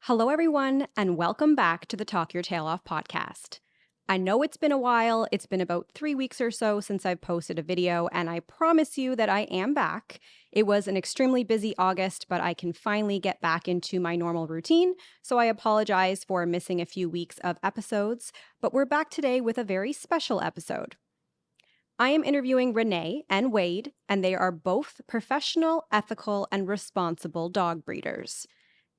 Hello, everyone, and welcome back to the Talk Your Tail Off podcast. I know it's been a while. It's been about 3 weeks or so since I've posted a video, and I promise you that I am back. It was an extremely busy August, but I can finally get back into my normal routine, so I apologize for missing a few weeks of episodes, but we're back today with a very special episode. I am interviewing Rene and Wade, and they are both professional, ethical, and responsible dog breeders.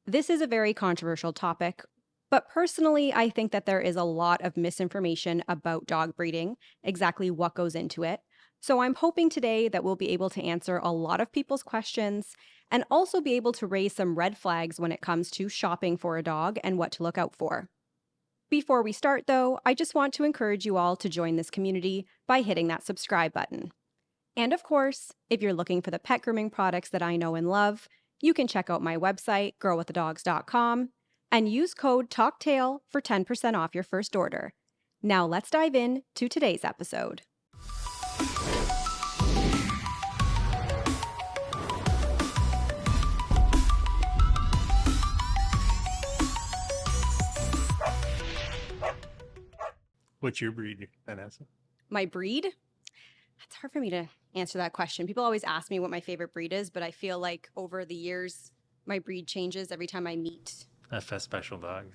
This is a very controversial topic, but personally, I think that there is a lot of misinformation about dog breeding, exactly what goes into it. So I'm hoping today that we'll be able to answer a lot of people's questions and also be able to raise some red flags when it comes to shopping for a dog and what to look out for. Before we start, though, I just want to encourage you all to join this community by hitting that subscribe button. And of course, if you're looking for the pet grooming products that I know and love, you can check out my website, growwiththedogs.com, and use code TALKTAIL for 10% off your first order. Now let's dive in to today's episode. What's your breed, Vanessa? My breed? It's hard for me to answer that question. People always ask me what my favorite breed is, but I feel like over the years, my breed changes every time I meet. A special dog.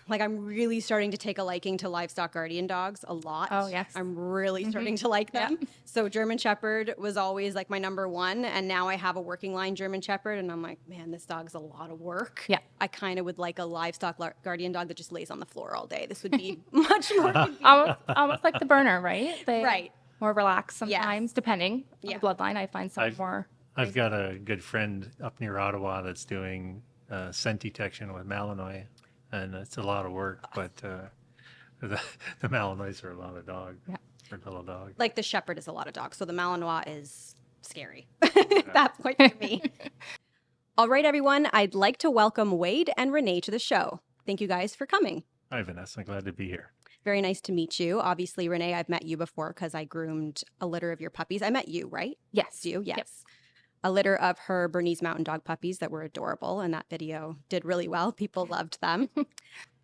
Like, I'm really starting to take a liking to livestock guardian dogs a lot. Oh, yes. I'm really starting to like them. Yeah. So German Shepherd was always like my number one. And now I have a working line German Shepherd. And I'm like, man, this dog's a lot of work. Yeah. I kind of would like a livestock guardian dog that just lays on the floor all day. This would be much more convenient. Almost like the burner, right? Right. More relaxed Yes. sometimes, depending on Yeah. the bloodline. I find some more. I've got a good friend up near Ottawa that's doing scent detection with Malinois, and it's a lot of work, but the Malinois are a lot of dog Yeah. for a little dog. Like the Shepherd is a lot of dogs. So the Malinois is scary at that point for me. All right, everyone. I'd like to welcome Wade and Rene to the show. Thank you guys for coming. Hi, Vanessa. Glad to be here. Very nice to meet you. Obviously, Rene, I've met you before because I groomed a litter of your puppies. I met you, right? Yes. You, yes. Yep. A litter of her Bernese Mountain Dog puppies that were adorable, and that video did really well. People loved them.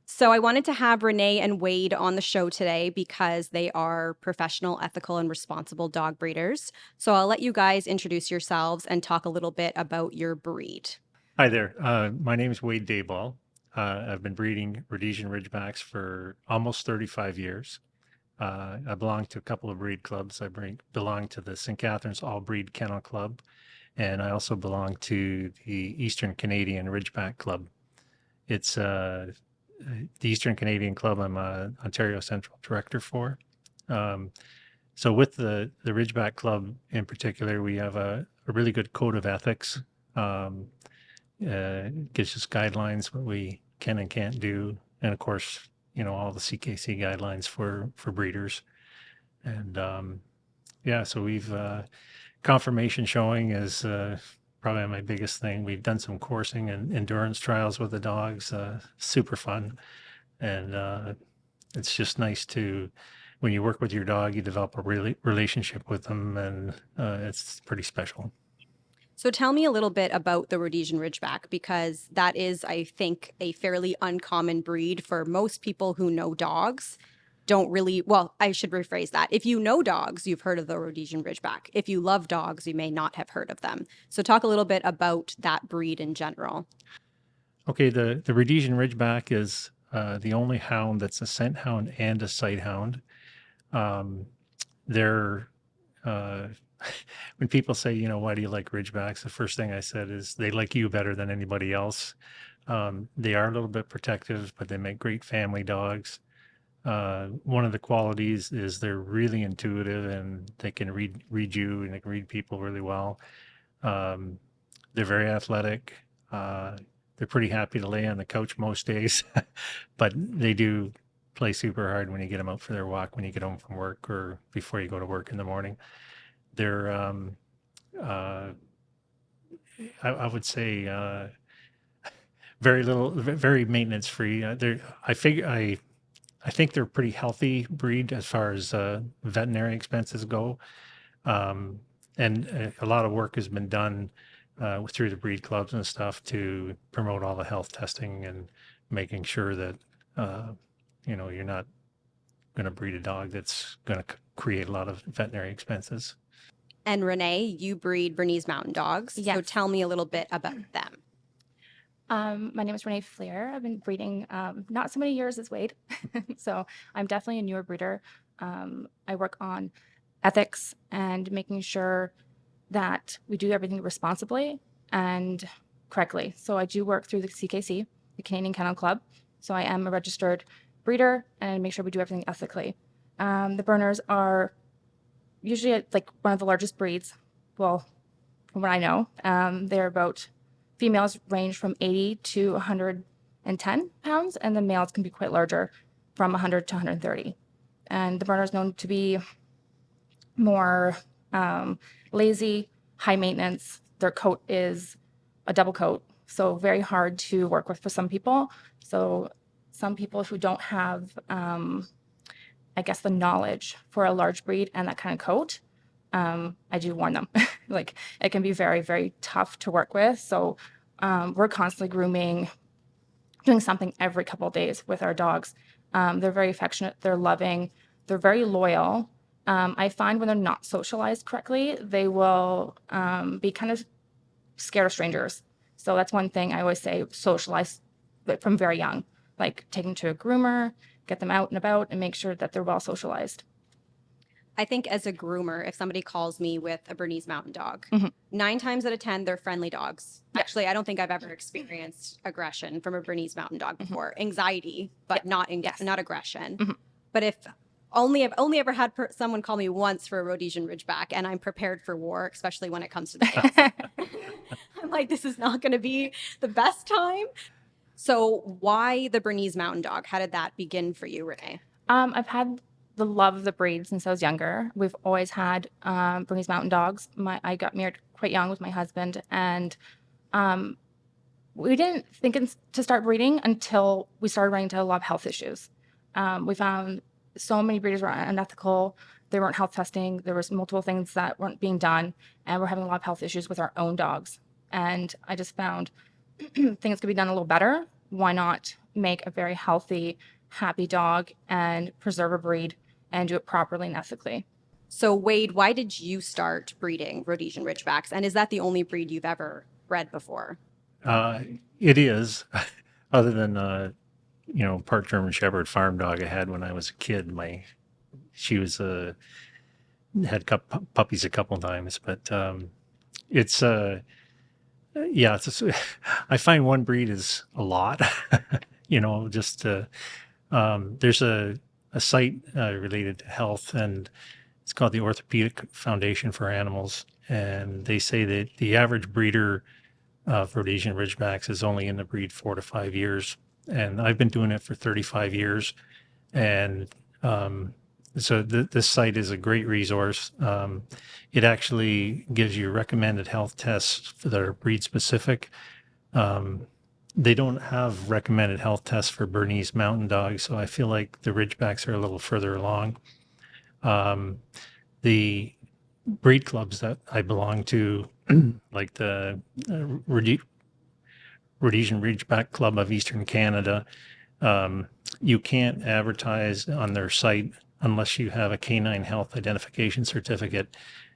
So I wanted to have Rene and Wade on the show today because they are professional, ethical, and responsible dog breeders. So I'll let you guys introduce yourselves and talk a little bit about your breed. Hi there. My name is Wade Dayball. I've been breeding Rhodesian Ridgebacks for almost 35 years. I belong to a couple of breed clubs. I belong to the St. Catharines All Breed Kennel Club, and I also belong to the Eastern Canadian Ridgeback Club. It's the Eastern Canadian Club I'm a Ontario Central Director for. So with the Ridgeback Club in particular, we have a really good code of ethics. Gives us guidelines what we can and can't do, and of course, all the CKC guidelines for breeders. And so we've conformation showing is probably my biggest thing. We've done some coursing and endurance trials with the dogs, super fun, and it's just nice to, when you work with your dog, you develop a relationship with them, and it's pretty special. So tell me a little bit about the Rhodesian Ridgeback, because that is, I think, a fairly uncommon breed for most people who know dogs. I should rephrase that. If you know dogs, you've heard of the Rhodesian Ridgeback. If you love dogs, you may not have heard of them. So talk a little bit about that breed in general. Okay, the Rhodesian Ridgeback is the only hound that's a scent hound and a sight hound. They're when people say, why do you like Ridgebacks? The first thing I said is they like you better than anybody else. They are a little bit protective, but they make great family dogs. One of the qualities is they're really intuitive, and they can read you, and they can read people really well. They're very athletic. They're pretty happy to lay on the couch most days, but they do play super hard when you get them out for their walk, when you get home from work or before you go to work in the morning. They're, I would say, very maintenance free. I think they're a pretty healthy breed as far as veterinary expenses go. And a lot of work has been done through the breed clubs and stuff to promote all the health testing and making sure that, you're not going to breed a dog that's going to create a lot of veterinary expenses. And Rene, you breed Bernese Mountain Dogs. So Yes. tell me a little bit about them. My name is Rene Flair. I've been breeding not so many years as Wade. So I'm definitely a newer breeder. I work on ethics and making sure that we do everything responsibly and correctly. So I do work through the CKC, the Canadian Kennel Club. So I am a registered breeder and make sure we do everything ethically. The Berners are usually like one of the largest breeds. Well, from what I know, they're about, females range from 80 to 110 pounds, and the males can be quite larger, from 100 to 130. And the Berner is known to be more lazy, high maintenance. Their coat is a double coat, so very hard to work with for some people. So some people who don't have, I guess, the knowledge for a large breed and that kind of coat, I do warn them. Like, it can be very, very tough to work with. So we're constantly grooming, doing something every couple of days with our dogs. They're very affectionate. They're loving. They're very loyal. I find when they're not socialized correctly, they will be kind of scared of strangers. So that's one thing I always say, socialize from very young, like take them to a groomer, get them out and about, and make sure that they're well socialized. I think as a groomer, if somebody calls me with a Bernese Mountain Dog, Mhm. 9 times out of 10, they're friendly dogs. Yeah. Actually, I don't think I've ever experienced aggression from a Bernese Mountain Dog before. Anxiety, but not aggression. Mhm. But I've only ever had someone call me once for a Rhodesian Ridgeback, and I'm prepared for war, especially when it comes to the face. I'm like, this is not going to be the best time. So why the Bernese Mountain Dog? How did that begin for you, Rene? I've had the love of the breed since I was younger. We've always had Bernese Mountain Dogs. I got married quite young with my husband, and we didn't think to start breeding until we started running into a lot of health issues. We found so many breeders were unethical. They weren't health testing. There was multiple things that weren't being done, and we're having a lot of health issues with our own dogs. And I just found things could be done a little better. Why not make a very healthy, happy dog and preserve a breed and do it properly and ethically? So Wade, why did you start breeding Rhodesian Ridgebacks? And is that the only breed you've ever bred before? It is, other than part German Shepherd farm dog I had when I was a kid. She was had puppies a couple times, but it's yeah. I find one breed is a lot. Just there's a site related to health, and it's called the Orthopedic Foundation for Animals, and they say that the average breeder of Rhodesian Ridgebacks is only in the breed 4 to 5 years. And I've been doing it for 35 years. And so this site is a great resource. It actually gives you recommended health tests that are breed specific. They don't have recommended health tests for Bernese Mountain Dogs, so I feel like the Ridgebacks are a little further along. The breed clubs that I belong to, like the Rhodesian Ridgeback Club of Eastern Canada, you can't advertise on their site unless you have a canine health identification certificate,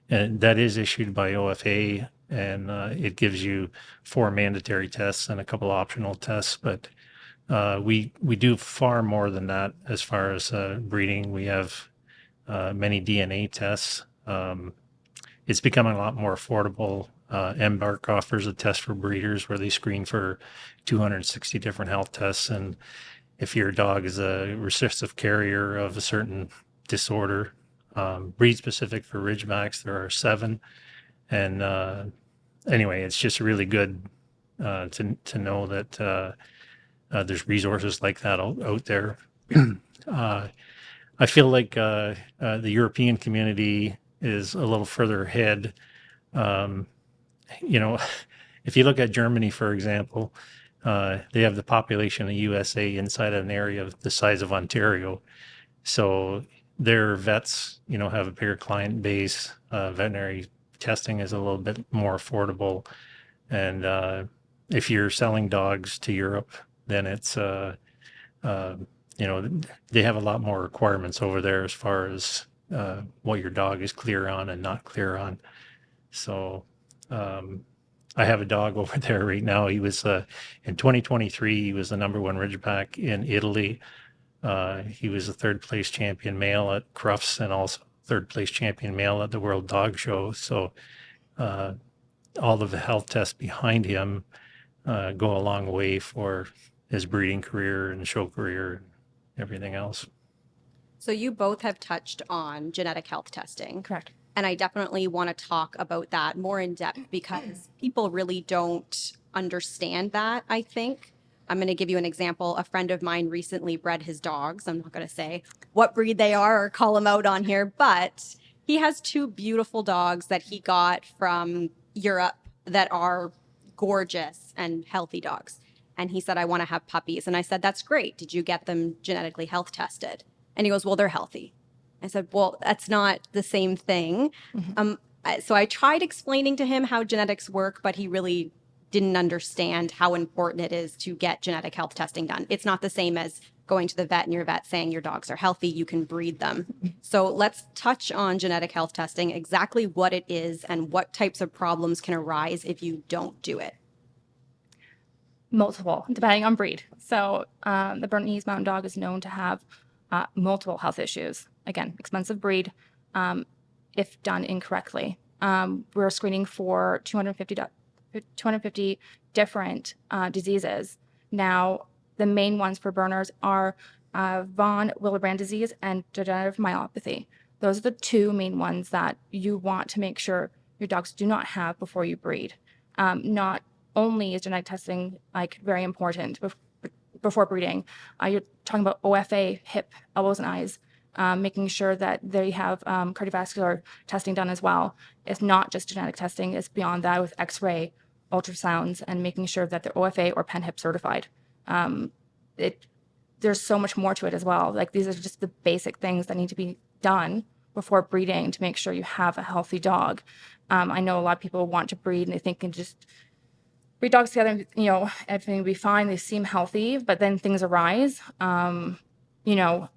and that is issued by OFA, and it gives you 4 mandatory tests and a couple optional tests. But we do far more than that as far as breeding. We have many DNA tests. It's becoming a lot more affordable. Embark offers a test for breeders where they screen for 260 different health tests. And if your dog is a recessive carrier of a certain disorder, breed specific for Ridgebacks, there are 7. And anyway, it's just really good to know that there's resources like that out there. I feel like the European community is a little further ahead. If you look at Germany, for example, they have the population of the USA inside of an area of the size of Ontario. So their vets, have a bigger client base. Veterinary testing is a little bit more affordable. And if you're selling dogs to Europe, then it's you know, they have a lot more requirements over there as far as what your dog is clear on and not clear on. So I have a dog over there right now. He was in 2023, he was the number one Ridgeback in Italy. He was a third place champion male at Crufts and also third place champion male at the World Dog Show. So all of the health tests behind him go a long way for his breeding career and show career and everything else. So you both have touched on genetic health testing. Correct. And I definitely want to talk about that more in depth because people really don't understand that, I think. I'm going to give you an example. A friend of mine recently bred his dogs. I'm not going to say what breed they are or call them out on here, but he has two beautiful dogs that he got from Europe that are gorgeous and healthy dogs. And he said, I want to have puppies. And I said, that's great. Did you get them genetically health tested? And he goes, well, they're healthy. I said, well, that's not the same thing. So I tried explaining to him how genetics work, but he really didn't understand how important it is to get genetic health testing done. It's not the same as going to the vet and your vet saying your dogs are healthy, you can breed them. So let's touch on genetic health testing, exactly what it is and what types of problems can arise if you don't do it. Multiple, depending on breed. So the Bernese Mountain Dog is known to have multiple health issues. Again, expensive breed if done incorrectly. We're screening for 250 different diseases. Now, the main ones for Berners are von Willebrand disease and degenerative myopathy. Those are the two main ones that you want to make sure your dogs do not have before you breed. Not only is genetic testing like very important before breeding, you're talking about OFA, hip, elbows, and eyes, making sure that they have cardiovascular testing done as well. It's not just genetic testing, it's beyond that with X-ray, ultrasounds, and making sure that they're OFA or pen hip certified. There's so much more to it as well. Like these are just the basic things that need to be done before breeding to make sure you have a healthy dog. I know a lot of people want to breed and they think can just breed dogs together and, you know, everything will be fine. They seem healthy, but then things arise, you know,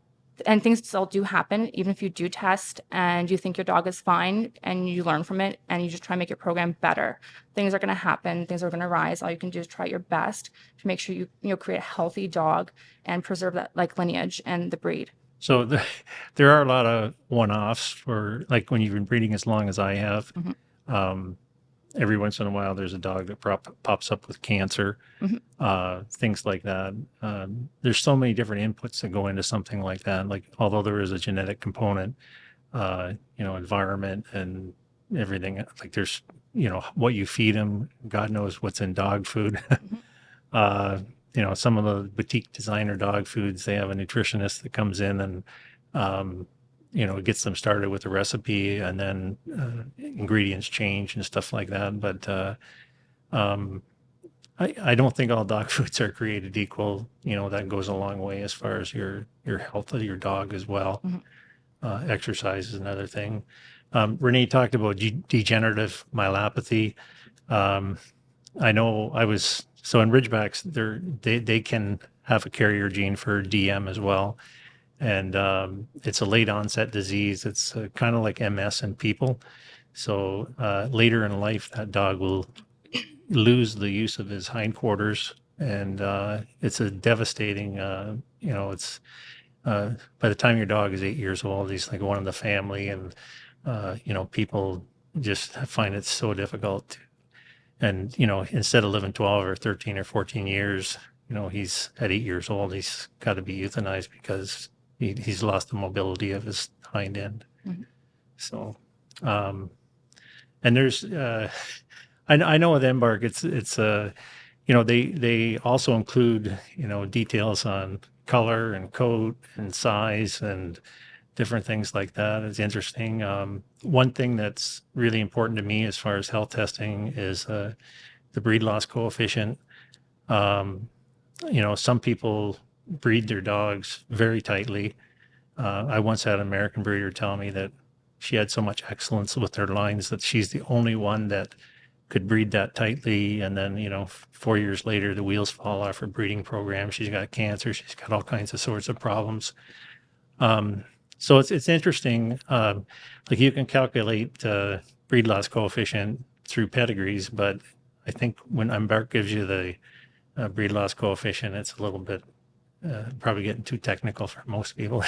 and things still do happen. Even if you do test and you think your dog is fine and you learn from it and you just try and make your program better, things are going to happen. Things are going to arise. All you can do is try your best to make sure you create a healthy dog and preserve that like lineage and the breed. So there are a lot of one-offs for like when you've been breeding as long as I have. Every once in a while, there's a dog that pops up with cancer, things like that. There's so many different inputs that go into something like that. Like, although there is a genetic component, you know, environment and everything. Like, there's, you know, what you feed them. God knows what's in dog food. You know, some of the boutique designer dog foods, they have a nutritionist that comes in and you know, gets them started with a recipe and then ingredients change and stuff like that. But I don't think all dog foods are created equal. You know, that goes a long way as far as your health of your dog as well. Exercise is another thing. Rene talked about degenerative myelopathy. I know so in Ridgebacks, they can have a carrier gene for DM as well. And it's a late onset disease. It's kind of like MS in people. So later in life, that dog will lose the use of his hindquarters. And it's a devastating, you know, it's by the time your dog is 8 years old, he's like one of the family. And, you know, people just find it so difficult. And, you know, instead of living 12 or 13 or 14 years, you know, he's at 8 years old, he's got to be euthanized because he's lost the mobility of his hind end. So, and there's, I know with Embark, it's you know, they also include, you know, details on color and coat and size and different things like that. It's interesting. One thing that's really important to me as far as health testing is the breed loss coefficient. You know, some people breed their dogs very tightly. I once had an American breeder tell me that she had so much excellence with her lines that she's the only one that could breed that tightly, and then 4 years later the wheels fall off her breeding program. She's got cancer. She's got all kinds of sorts of problems. So it's interesting. Like you can calculate breed loss coefficient through pedigrees, but I think when Embark gives you the breed loss coefficient, it's a little bit probably getting too technical for most people.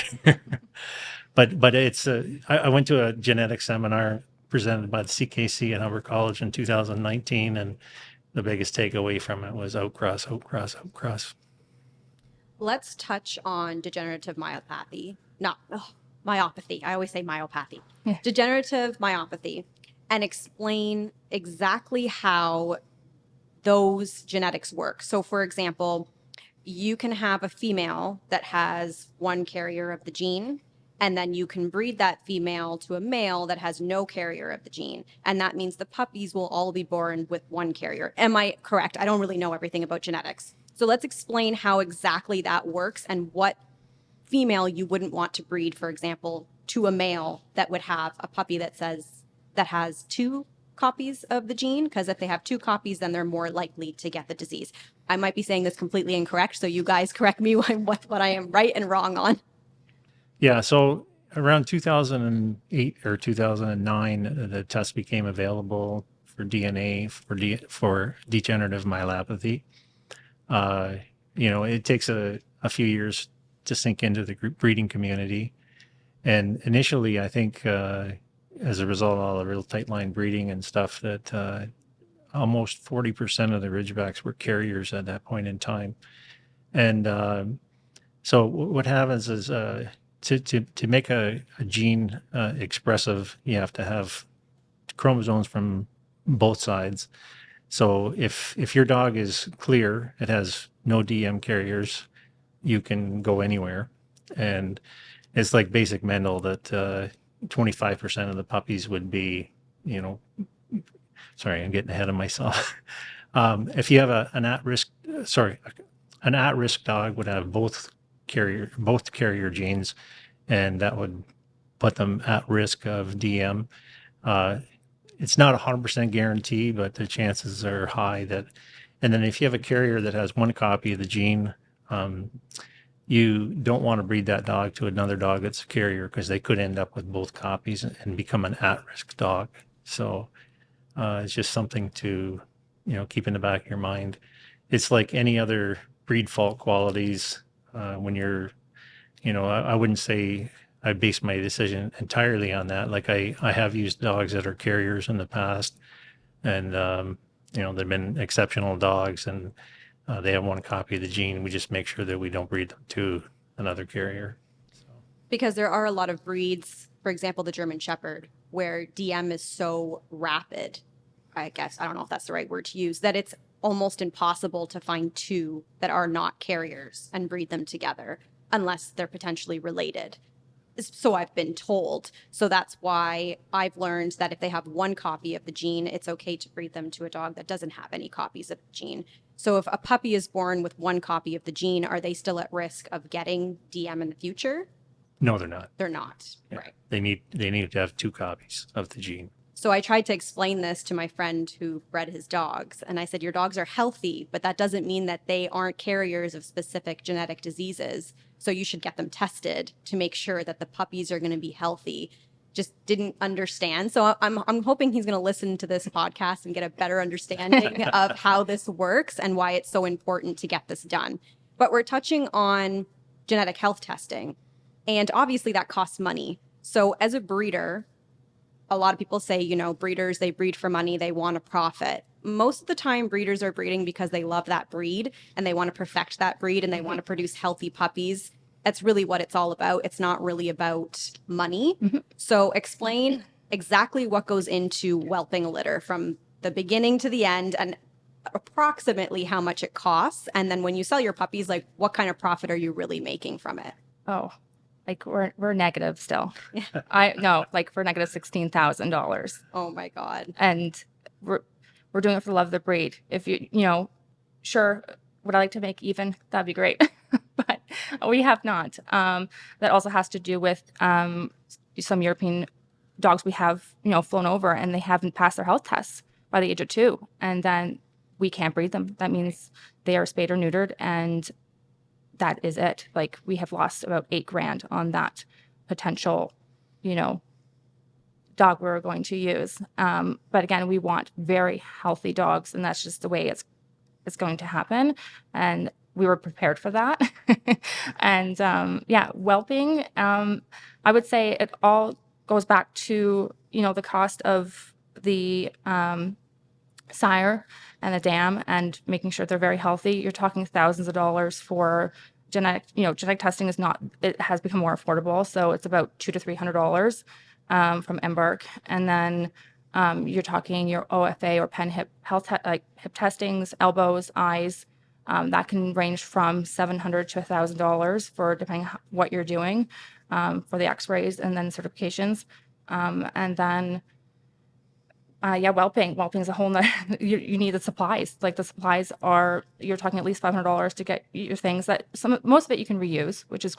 But it's I went to a genetics seminar presented by the CKC at Humber College in 2019, and the biggest takeaway from it was outcross, outcross, outcross. Let's touch on degenerative myopathy. Not myopathy. I always say myopathy. Yeah. Degenerative myopathy, and explain exactly how those genetics work. So, for example, you can have a female that has one carrier of the gene, and then you can breed that female to a male that has no carrier of the gene. And that means the puppies will all be born with one carrier. Am I correct? I don't really know everything about genetics. So let's explain how exactly that works and what female you wouldn't want to breed, for example, to a male that would have a puppy that has two copies of the gene, because if they have two copies, then they're more likely to get the disease. I might be saying this completely incorrect, so you guys correct me what I am right and wrong on. Yeah, so around 2008 or 2009, the test became available for DNA for degenerative myelopathy. It takes a few years to sink into the breeding community. And initially, I think as a result of all the real tight line breeding and stuff, that almost 40% of the Ridgebacks were carriers at that point in time. And so what happens is to make a gene expressive, you have to have chromosomes from both sides. So if your dog is clear, it has no DM carriers, you can go anywhere. And it's like basic Mendel that 25% of the puppies would be, sorry, I'm getting ahead of myself. If you have an at-risk dog would have both carrier genes, and that would put them at risk of DM. It's not 100% guarantee, but the chances are high that. And then if you have a carrier that has one copy of the gene, you don't want to breed that dog to another dog that's a carrier, because they could end up with both copies and become an at-risk dog. So it's just something to keep in the back of your mind. It's like any other breed fault qualities. When you're, I wouldn't say I base my decision entirely on that. Like I have used dogs that are carriers in the past, and they've been exceptional dogs, and they have one copy of the gene. We just make sure that we don't breed them to another carrier. Because there are a lot of breeds, for example, the German Shepherd, where DM is so rapid, I guess, I don't know if that's the right word to use, that it's almost impossible to find two that are not carriers and breed them together unless they're potentially related. So I've been told. So that's why I've learned that if they have one copy of the gene, it's okay to breed them to a dog that doesn't have any copies of the gene. So if a puppy is born with one copy of the gene, are they still at risk of getting DM in the future? No, they're not. They're not. Yeah. Right. They need to have two copies of the gene. So I tried to explain this to my friend who bred his dogs. And I said, your dogs are healthy, but that doesn't mean that they aren't carriers of specific genetic diseases. So you should get them tested to make sure that the puppies are going to be healthy. Just didn't understand. So I'm hoping he's going to listen to this podcast and get a better understanding of how this works and why it's so important to get this done. But we're touching on genetic health testing. And obviously that costs money. So as a breeder, a lot of people say, breeders, they breed for money, they want to profit. Most of the time, breeders are breeding because they love that breed and they want to perfect that breed and they want to produce healthy puppies. That's really what it's all about. It's not really about money. Mm-hmm. So explain exactly what goes into whelping a litter from the beginning to the end and approximately how much it costs. And then when you sell your puppies, like what kind of profit are you really making from it? Oh, like we're negative still. Yeah. We're negative $16,000. Oh my God. And we're doing it for the love of the breed. If sure, would I like to make even? That'd be great. But we have not. That also has to do with some European dogs we have, flown over and they haven't passed their health tests. by the age of 2, and then we can't breed them. That means they are spayed or neutered, and that is it. Like, we have lost about $8,000 on that potential, dog we're going to use. But again, we want very healthy dogs, and that's just the way it's going to happen. And we were prepared for that. And whelping, I would say it all goes back to, the cost of the sire and the dam and making sure they're very healthy. You're talking thousands of dollars for genetic testing it has become more affordable. So it's about $200 to $300 from Embark. And then you're talking your OFA or pen hip health, like hip testings, elbows, eyes. That can range from $700 to $1,000 for depending on what you're doing for the x-rays and then certifications. And then whelping is a whole nother, you need the supplies. Like, the supplies you're talking at least $500 to get your things that most of it you can reuse, which is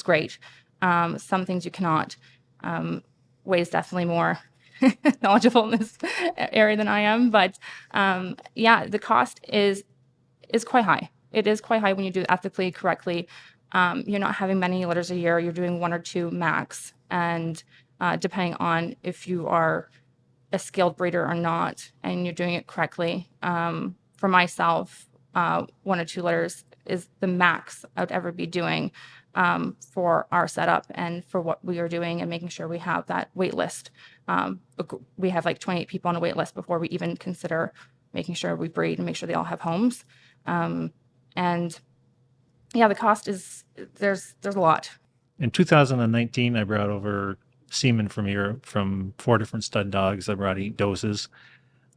great. Some things you cannot. Wade's definitely more knowledgeable in this area than I am, but the cost is quite high. It is quite high when you do it ethically, correctly. You're not having many litters a year. You're doing 1 or 2 max, and depending on if you are a skilled breeder or not, and you're doing it correctly. For myself, 1 or 2 litters is the max I would ever be doing for our setup and for what we are doing, and making sure we have that wait list. We have like 28 people on a wait list before we even consider making sure we breed and make sure they all have homes. The cost is, there's a lot. In 2019, I brought over semen from Europe from 4 different stud dogs. I brought 8 doses.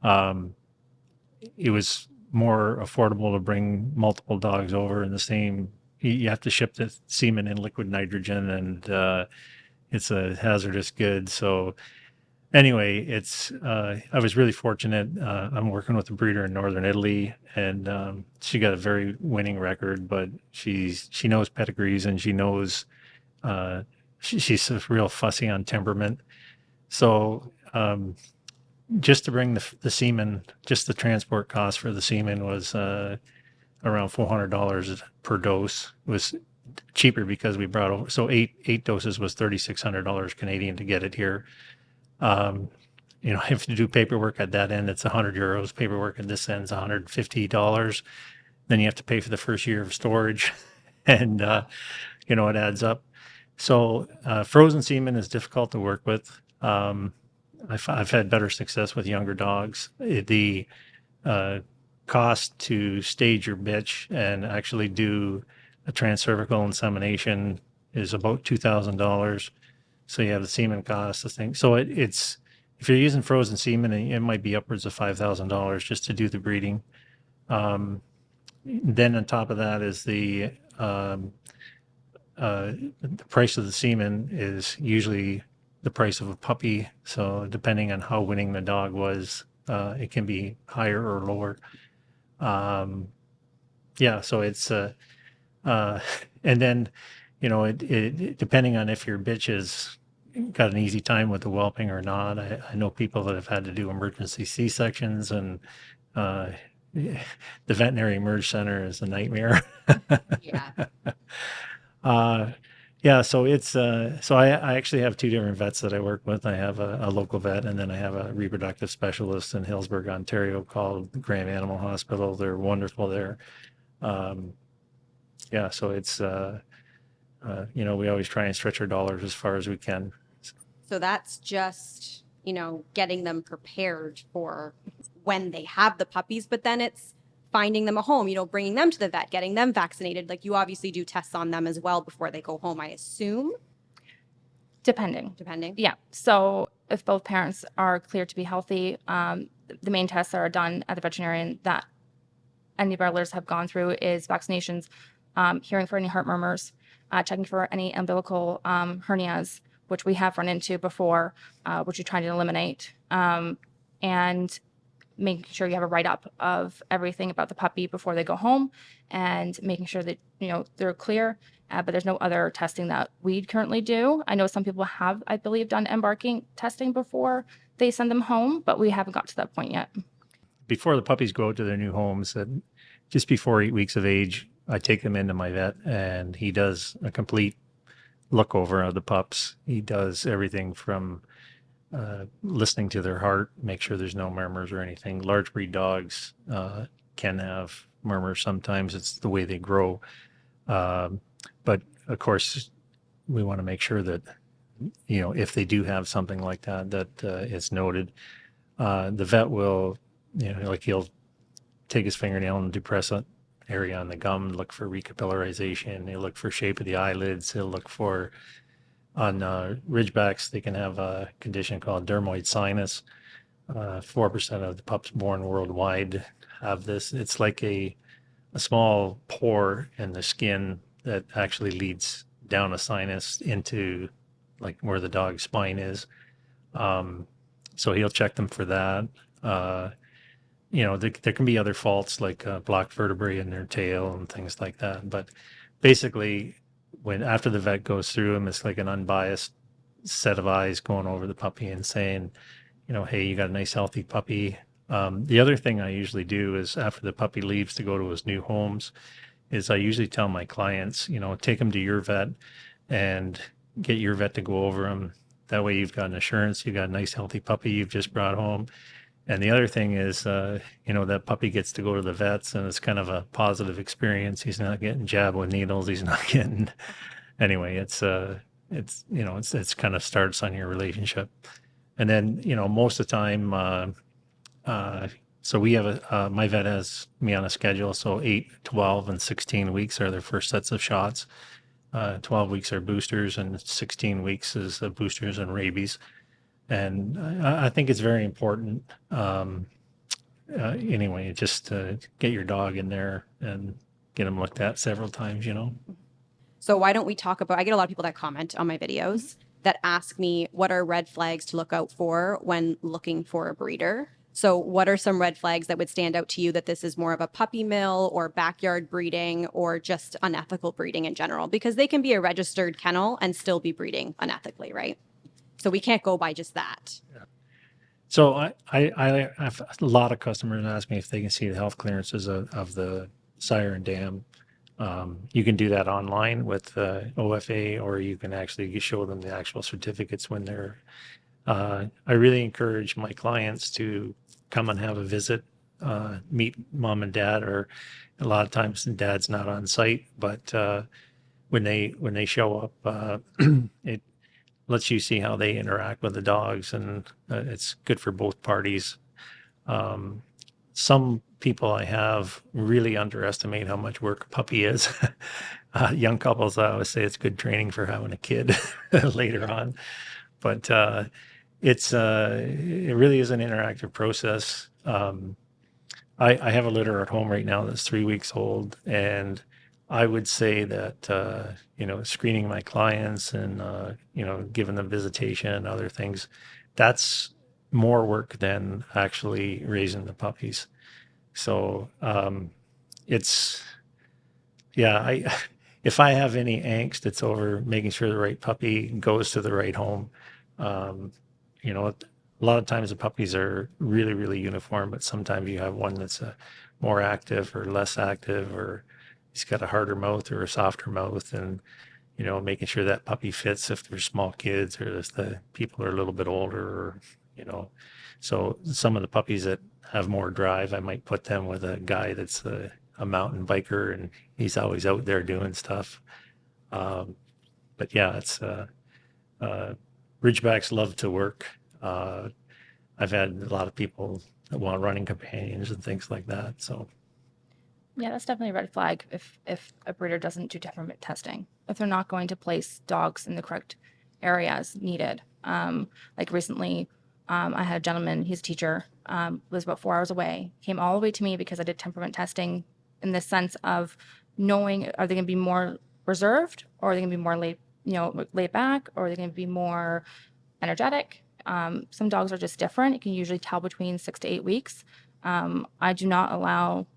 It was more affordable to bring multiple dogs over in the same. You have to ship the semen in liquid nitrogen, and it's a hazardous good. So anyway, I was really fortunate. I'm working with a breeder in Northern Italy, and she got a very winning record, but she knows pedigrees, and she knows she's real fussy on temperament. So just to bring the semen, just the transport cost for the semen was around $400 per dose. It was cheaper because we brought over, so eight doses was $3,600 Canadian to get it here. I have to do paperwork at that end. It's €100. Paperwork at this end is $150. Then you have to pay for the first year of storage, and it adds up. So frozen semen is difficult to work with. I've had better success with younger dogs. The cost to stage your bitch and actually do a transcervical insemination is about $2,000. So you have the semen cost, the thing. So it's if you're using frozen semen, it might be upwards of $5,000 just to do the breeding. Then on top of that is the price of the semen is usually the price of a puppy. So depending on how winning the dog was, it can be higher or lower. So it's and then it depending on if your bitch has got an easy time with the whelping or not. I know people that have had to do emergency C-sections, and the veterinary emerge center is a nightmare. Yeah. So it's so I actually have 2 different vets that I work with. I have a local vet, and then I have a reproductive specialist in Hillsburg, Ontario, called Graham Animal Hospital. They're wonderful there. So it's we always try and stretch our dollars as far as we can. So that's just, getting them prepared for when they have the puppies, but then it's finding them a home, bringing them to the vet, getting them vaccinated. Like, you obviously do tests on them as well before they go home, I assume. Depending. Yeah. So if both parents are clear to be healthy, the main tests that are done at the veterinarian that any of our litters have gone through is vaccinations, hearing for any heart murmurs, checking for any umbilical hernias, which we have run into before, which we're trying to eliminate. And making sure you have a write-up of everything about the puppy before they go home, and making sure that they're clear. But there's no other testing that we currently do. I know some people have, I believe, done embarking testing before they send them home, but we haven't got to that point yet. Before the puppies go out to their new homes, just before 8 weeks of age, I take them into my vet, and he does a complete look over of the pups. He does everything from listening to their heart, make sure there's no murmurs or anything. Large breed dogs can have murmurs sometimes. It's the way they grow. But of course, we want to make sure that, if they do have something like that, that it's noted. The vet will, like he'll take his fingernail and depress an area on the gum, look for recapillarization. He'll look for shape of the eyelids. He'll look for, on Ridgebacks, they can have a condition called dermoid sinus. 4% of the pups born worldwide have this. It's like a small pore in the skin that actually leads down a sinus into like where the dog's spine is. So he'll check them for that. There can be other faults like blocked vertebrae in their tail and things like that. But basically, after the vet goes through them, it's like an unbiased set of eyes going over the puppy and saying, hey, you got a nice healthy puppy. The other thing I usually do is after the puppy leaves to go to his new homes is I usually tell my clients, take them to your vet and get your vet to go over them. That way you've got an assurance, you've got a nice healthy puppy you've just brought home. And the other thing is, that puppy gets to go to the vets and it's kind of a positive experience. He's not getting jabbed with needles. He's not getting, anyway, it's kind of starts on your relationship. And then, most of the time, so we have my vet has me on a schedule. So 8, 12, and 16 weeks are their first sets of shots. 12 weeks are boosters and 16 weeks is boosters and rabies. And I think it's very important. Anyway, just to get your dog in there and get him looked at several times, So why don't we talk about, I get a lot of people that comment on my videos that ask me what are red flags to look out for when looking for a breeder. So what are some red flags that would stand out to you that this is more of a puppy mill or backyard breeding or just unethical breeding in general? Because they can be a registered kennel and still be breeding unethically, right? So we can't go by just that. Yeah. So I have a lot of customers ask me if they can see the health clearances of the sire and dam. You can do that online with OFA, or you can actually show them the actual certificates when they're. I really encourage my clients to come and have a visit, meet mom and dad, or a lot of times dad's not on site, but when they show up, it lets you see how they interact with the dogs, and it's good for both parties. Some people I have really underestimate how much work a puppy is. Young couples, I always say it's good training for having a kid later on. But it really is an interactive process. I have a litter at home right now that's 3 weeks old, and I would say that, screening my clients and, giving them visitation and other things, that's more work than actually raising the puppies. So if I have any angst, it's over making sure the right puppy goes to the right home. A lot of times the puppies are really, really uniform, but sometimes you have one that's more active or less active, or he's got a harder mouth or a softer mouth, and making sure that puppy fits if they're small kids or if the people are a little bit older, or so some of the puppies that have more drive, I might put them with a guy that's a mountain biker and he's always out there doing stuff. But yeah, it's Ridgebacks love to work. I've had a lot of people that want running companions and things like that. So yeah, that's definitely a red flag if a breeder doesn't do temperament testing, if they're not going to place dogs in the correct areas needed. Like recently, I had a gentleman, he's a teacher, was about 4 hours away, came all the way to me because I did temperament testing in the sense of knowing, are they going to be more reserved, or are they going to be more laid back, or are they going to be more energetic? Some dogs are just different. You can usually tell between 6 to 8 weeks. I do not allow,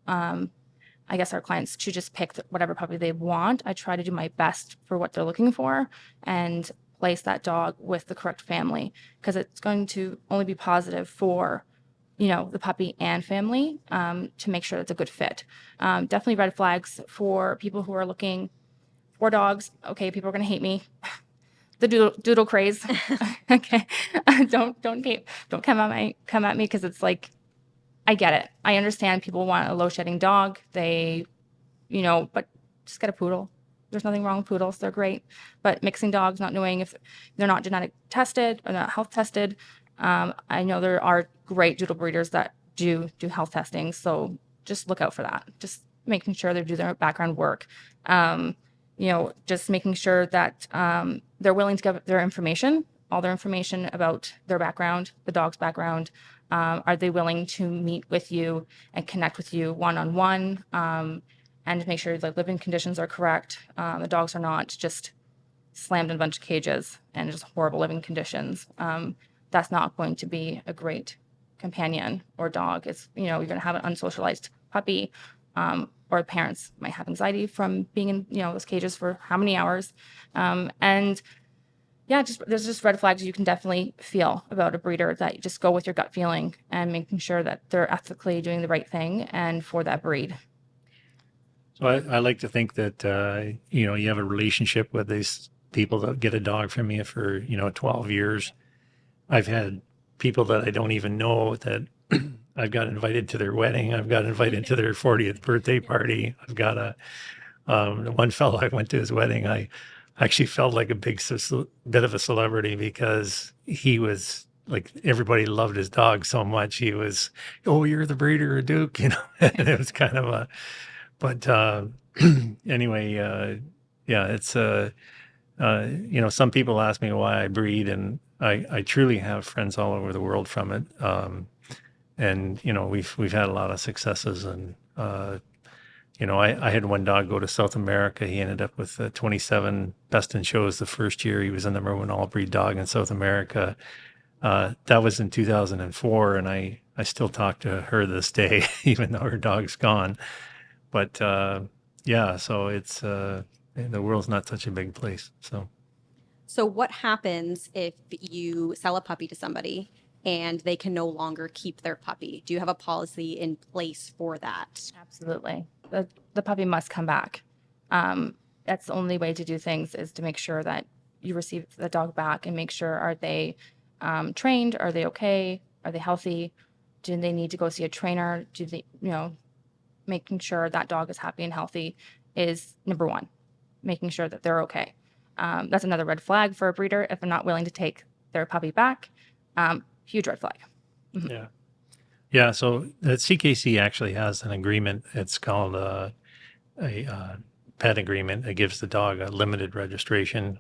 I guess, our clients to just pick whatever puppy they want. I try to do my best for what they're looking for and place that dog with the correct family, because it's going to only be positive for, the puppy and family, to make sure it's a good fit. Definitely red flags for people who are looking for dogs. Okay, people are going to hate me. The doodle craze. Okay, don't come at me, because it's like, I get it. I understand people want a low shedding dog. They, but just get a poodle. There's nothing wrong with poodles. They're great. But mixing dogs, not knowing if they're not genetic tested or not health tested. I know there are great doodle breeders that do health testing. So just look out for that. Just making sure they do their background work. Just making sure that they're willing to give their information, all their information about their background, the dog's background. Are they willing to meet with you and connect with you one-on-one, and to make sure the living conditions are correct? The dogs are not just slammed in a bunch of cages and just horrible living conditions. That's not going to be a great companion or dog. It's, you're going to have an unsocialized puppy, or parents might have anxiety from being in, those cages for how many hours. And yeah, there's just red flags you can definitely feel about a breeder, that you just go with your gut feeling and making sure that they're ethically doing the right thing and for that breed. So I like to think that, you have a relationship with these people that get a dog from you for, 12 years. I've had people that I don't even know that I've got invited to their wedding. I've got invited to their 40th birthday party. I've got the one fellow I went to his wedding. I actually felt like a bit of a celebrity, because he was like, everybody loved his dog so much. He was, oh, you're the breeder of Duke, and it was kind of but anyway, yeah, it's, some people ask me why I breed, and I truly have friends all over the world from it. And, we've had a lot of successes, and, I had one dog go to South America. He ended up with 27 best in shows the first year. He was the number one all breed dog in South America. That was in 2004. And I still talk to her this day, even though her dog's gone. But, yeah, so it's, the world's not such a big place. So what happens if you sell a puppy to somebody and they can no longer keep their puppy? Do you have a policy in place for that? Absolutely. The puppy must come back. That's the only way to do things, is to make sure that you receive the dog back and make sure, are they trained? Are they okay? Are they healthy? Do they need to go see a trainer? Do they, making sure that dog is happy and healthy is number one. Making sure that they're okay. That's another red flag for a breeder if they're not willing to take their puppy back. Huge red flag. Mm-hmm. Yeah. Yeah. So the CKC actually has an agreement. It's called a pet agreement. It gives the dog a limited registration,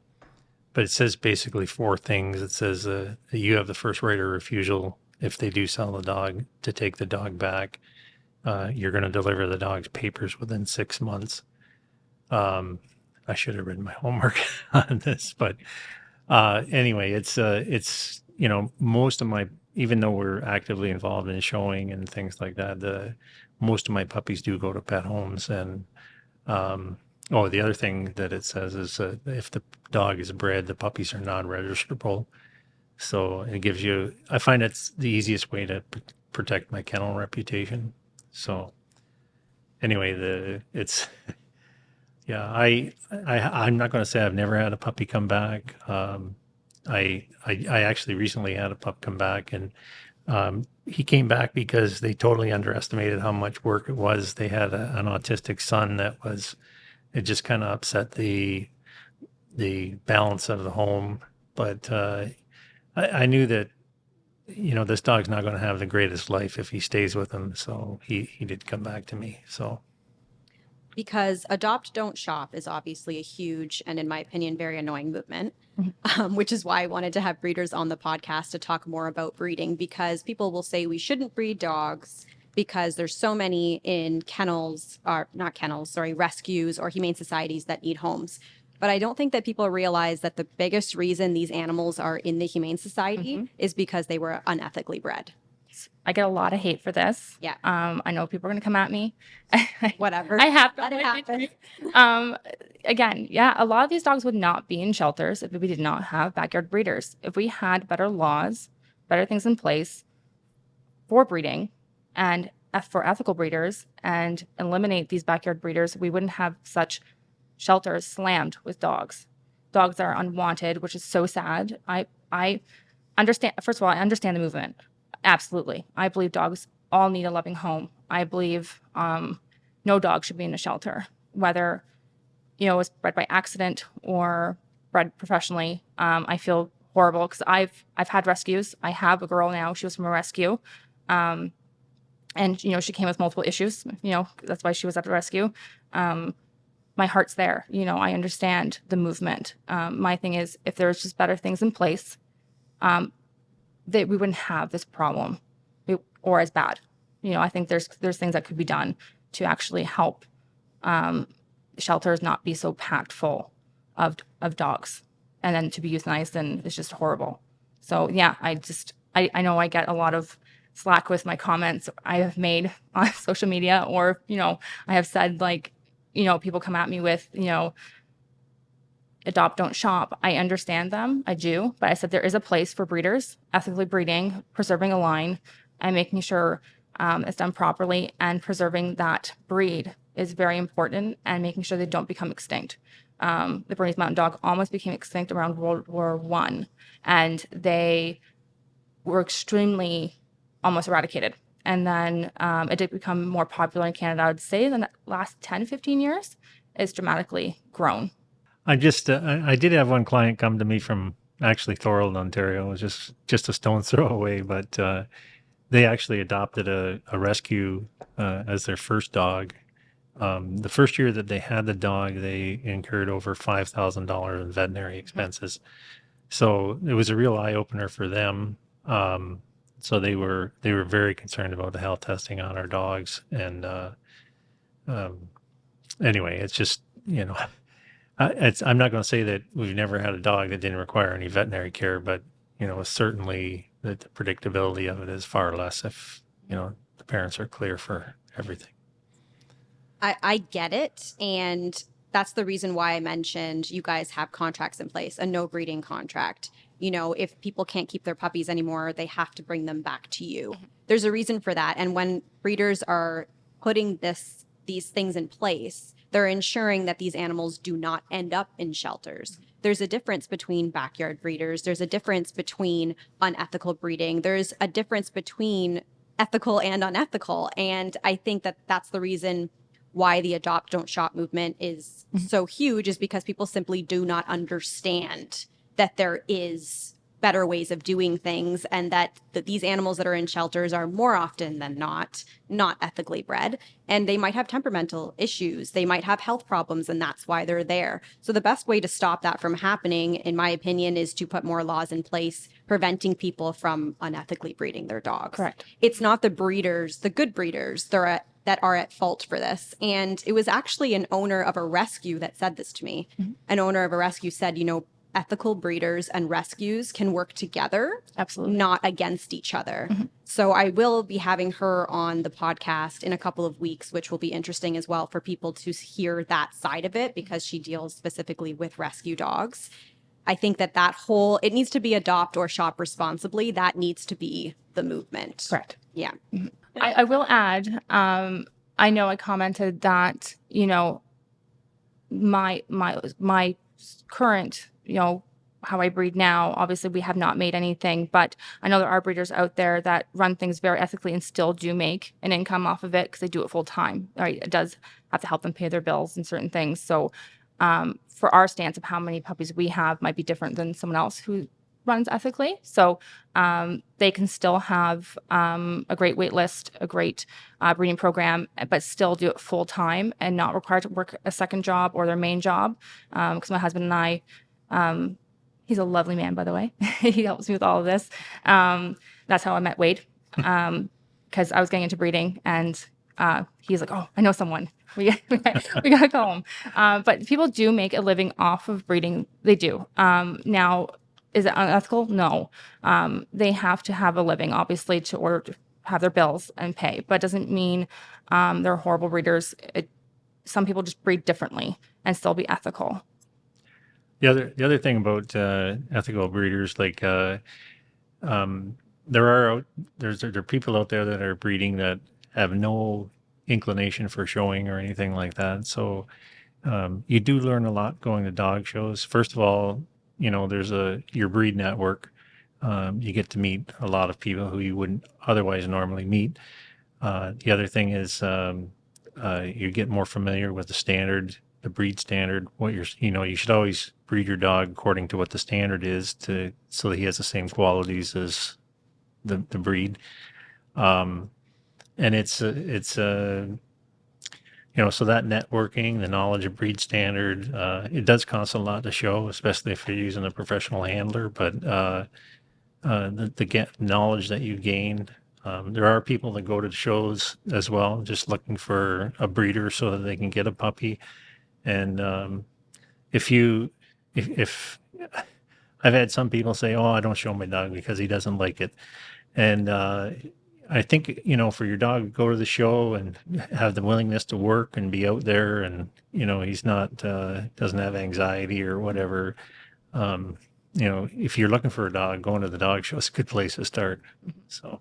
but it says basically 4 things. It says that you have the first right of refusal if they do sell the dog to take the dog back. You're going to deliver the dog's papers within 6 months. I should have written my homework on this, but anyway, it's most of my, even though we're actively involved in showing and things like that, most of my puppies do go to pet homes. And the other thing that it says is if the dog is bred, the puppies are non-registrable. So it gives you, I find it's the easiest way to protect my kennel reputation. So anyway, yeah, I'm not going to say I've never had a puppy come back. I actually recently had a pup come back, and he came back because they totally underestimated how much work it was. They had an autistic son it just kind of upset the balance of the home. But I knew that, this dog's not going to have the greatest life if he stays with him. So he did come back to me. So. Because adopt, don't shop is obviously a huge and, in my opinion, very annoying movement, which is why I wanted to have breeders on the podcast to talk more about breeding, because people will say we shouldn't breed dogs because there's so many in kennels, or not kennels, sorry, rescues or humane societies that need homes. But I don't think that people realize that the biggest reason these animals are in the humane society is because they were unethically bred. I get a lot of hate for this. Yeah. I know people are going to come at me. Whatever. I have Let it happen. Again, yeah, a lot of these dogs would not be in shelters if we did not have backyard breeders. If we had better laws, better things in place for breeding and for ethical breeders and eliminate these backyard breeders, we wouldn't have such shelters slammed with dogs. Dogs that are unwanted, which is so sad. I understand, first of all, I understand the movement. Absolutely. I believe dogs all need a loving home. I believe no dog should be in a shelter, whether, you know, it's bred by accident or bred professionally. I feel horrible because I've had rescues. I have a girl now. She was from a rescue. And, you know, she came with multiple issues. You know, that's why she was at the rescue. My heart's there. You know, I understand the movement. My thing is, if there's just better things in place, that we wouldn't have this problem or as bad. You know, I think there's things that could be done to actually help shelters not be so packed full of dogs, and then to be euthanized, and it's just horrible. So yeah, I know I get a lot of slack with my comments I have made on social media, or, you know, I have said, like, you know, people come at me with, you know, adopt, don't shop. I understand them. I do. But I said there is a place for breeders, ethically breeding, preserving a line, and making sure it's done properly, and preserving that breed is very important, and making sure they don't become extinct. The Bernese Mountain Dog almost became extinct around World War I, and they were extremely almost eradicated. And then it did become more popular in Canada. I would say in the last 10, 15 years, it's dramatically grown. I did have one client come to me from actually Thorold, Ontario. It was just a stone's throw away, but they actually adopted a rescue as their first dog. The first year that they had the dog, they incurred over $5,000 in veterinary expenses. So it was a real eye opener for them. So they were very concerned about the health testing on our dogs. And anyway, it's just, you know, I'm not going to say that we've never had a dog that didn't require any veterinary care, but, you know, certainly the predictability of it is far less if, you know, the parents are clear for everything. I get it. And that's the reason why I mentioned you guys have contracts in place, a no breeding contract. You know, if people can't keep their puppies anymore, they have to bring them back to you. There's a reason for that. And when breeders are putting these things in place, they're ensuring that these animals do not end up in shelters. There's a difference between backyard breeders. There's a difference between unethical breeding. There's a difference between ethical and unethical. And I think that that's the reason why the adopt, don't shop movement is so huge, is because people simply do not understand that there is better ways of doing things, and that these animals that are in shelters are more often than not ethically bred, and they might have temperamental issues, they might have health problems, and that's why they're there. So the best way to stop that from happening, in my opinion, is to put more laws in place preventing people from unethically breeding their dogs. Correct. It's not the breeders, the good breeders, that are at fault for this. And it was actually an owner of a rescue that said this to me. An owner of a rescue said, you know, ethical breeders and rescues can work together, Absolutely, not against each other. So I will be having her on the podcast in a couple of weeks, which will be interesting as well for people to hear that side of it, because she deals specifically with rescue dogs. I think that whole, it needs to be adopt or shop responsibly. That needs to be the movement. correct. Yeah. I will add, I know I commented that, you know, my current, you know, how I breed now, obviously we have not made anything, but I know there are breeders out there that run things very ethically and still do make an income off of it because they do it full time. Right? It does have to help them pay their bills and certain things. So for our stance of how many puppies we have might be different than someone else who runs ethically. So they can still have a great wait list, a great breeding program, but still do it full time and not required to work a second job or their main job. Because my husband and I, he's a lovely man, by the way. He helps me with all of this. That's how I met Wade, because I was getting into breeding, and he's like, "Oh, I know someone. We gotta call him." But people do make a living off of breeding. They do. Now, is it unethical? No. They have to have a living, obviously, to order have their bills and pay, but it doesn't mean they're horrible breeders. Some people just breed differently and still be ethical. The other thing about ethical breeders, like there are people out there that are breeding that have no inclination for showing or anything like that. So you do learn a lot going to dog shows. First of all, there's your breed network. You get to meet a lot of people who you wouldn't otherwise normally meet. The other thing is you get more familiar with the breed standard. You should always breed your dog according to what the standard is, so that he has the same qualities as the breed. And so that networking, the knowledge of breed standard, it does cost a lot to show, especially if you're using a professional handler. But the knowledge that you gain, there are people that go to shows as well, just looking for a breeder so that they can get a puppy. And if I've had some people say, "Oh, I don't show my dog because he doesn't like it," and I think, for your dog to go to the show and have the willingness to work and be out there, and, he's not, doesn't have anxiety or whatever. If you're looking for a dog, going to the dog show is a good place to start. So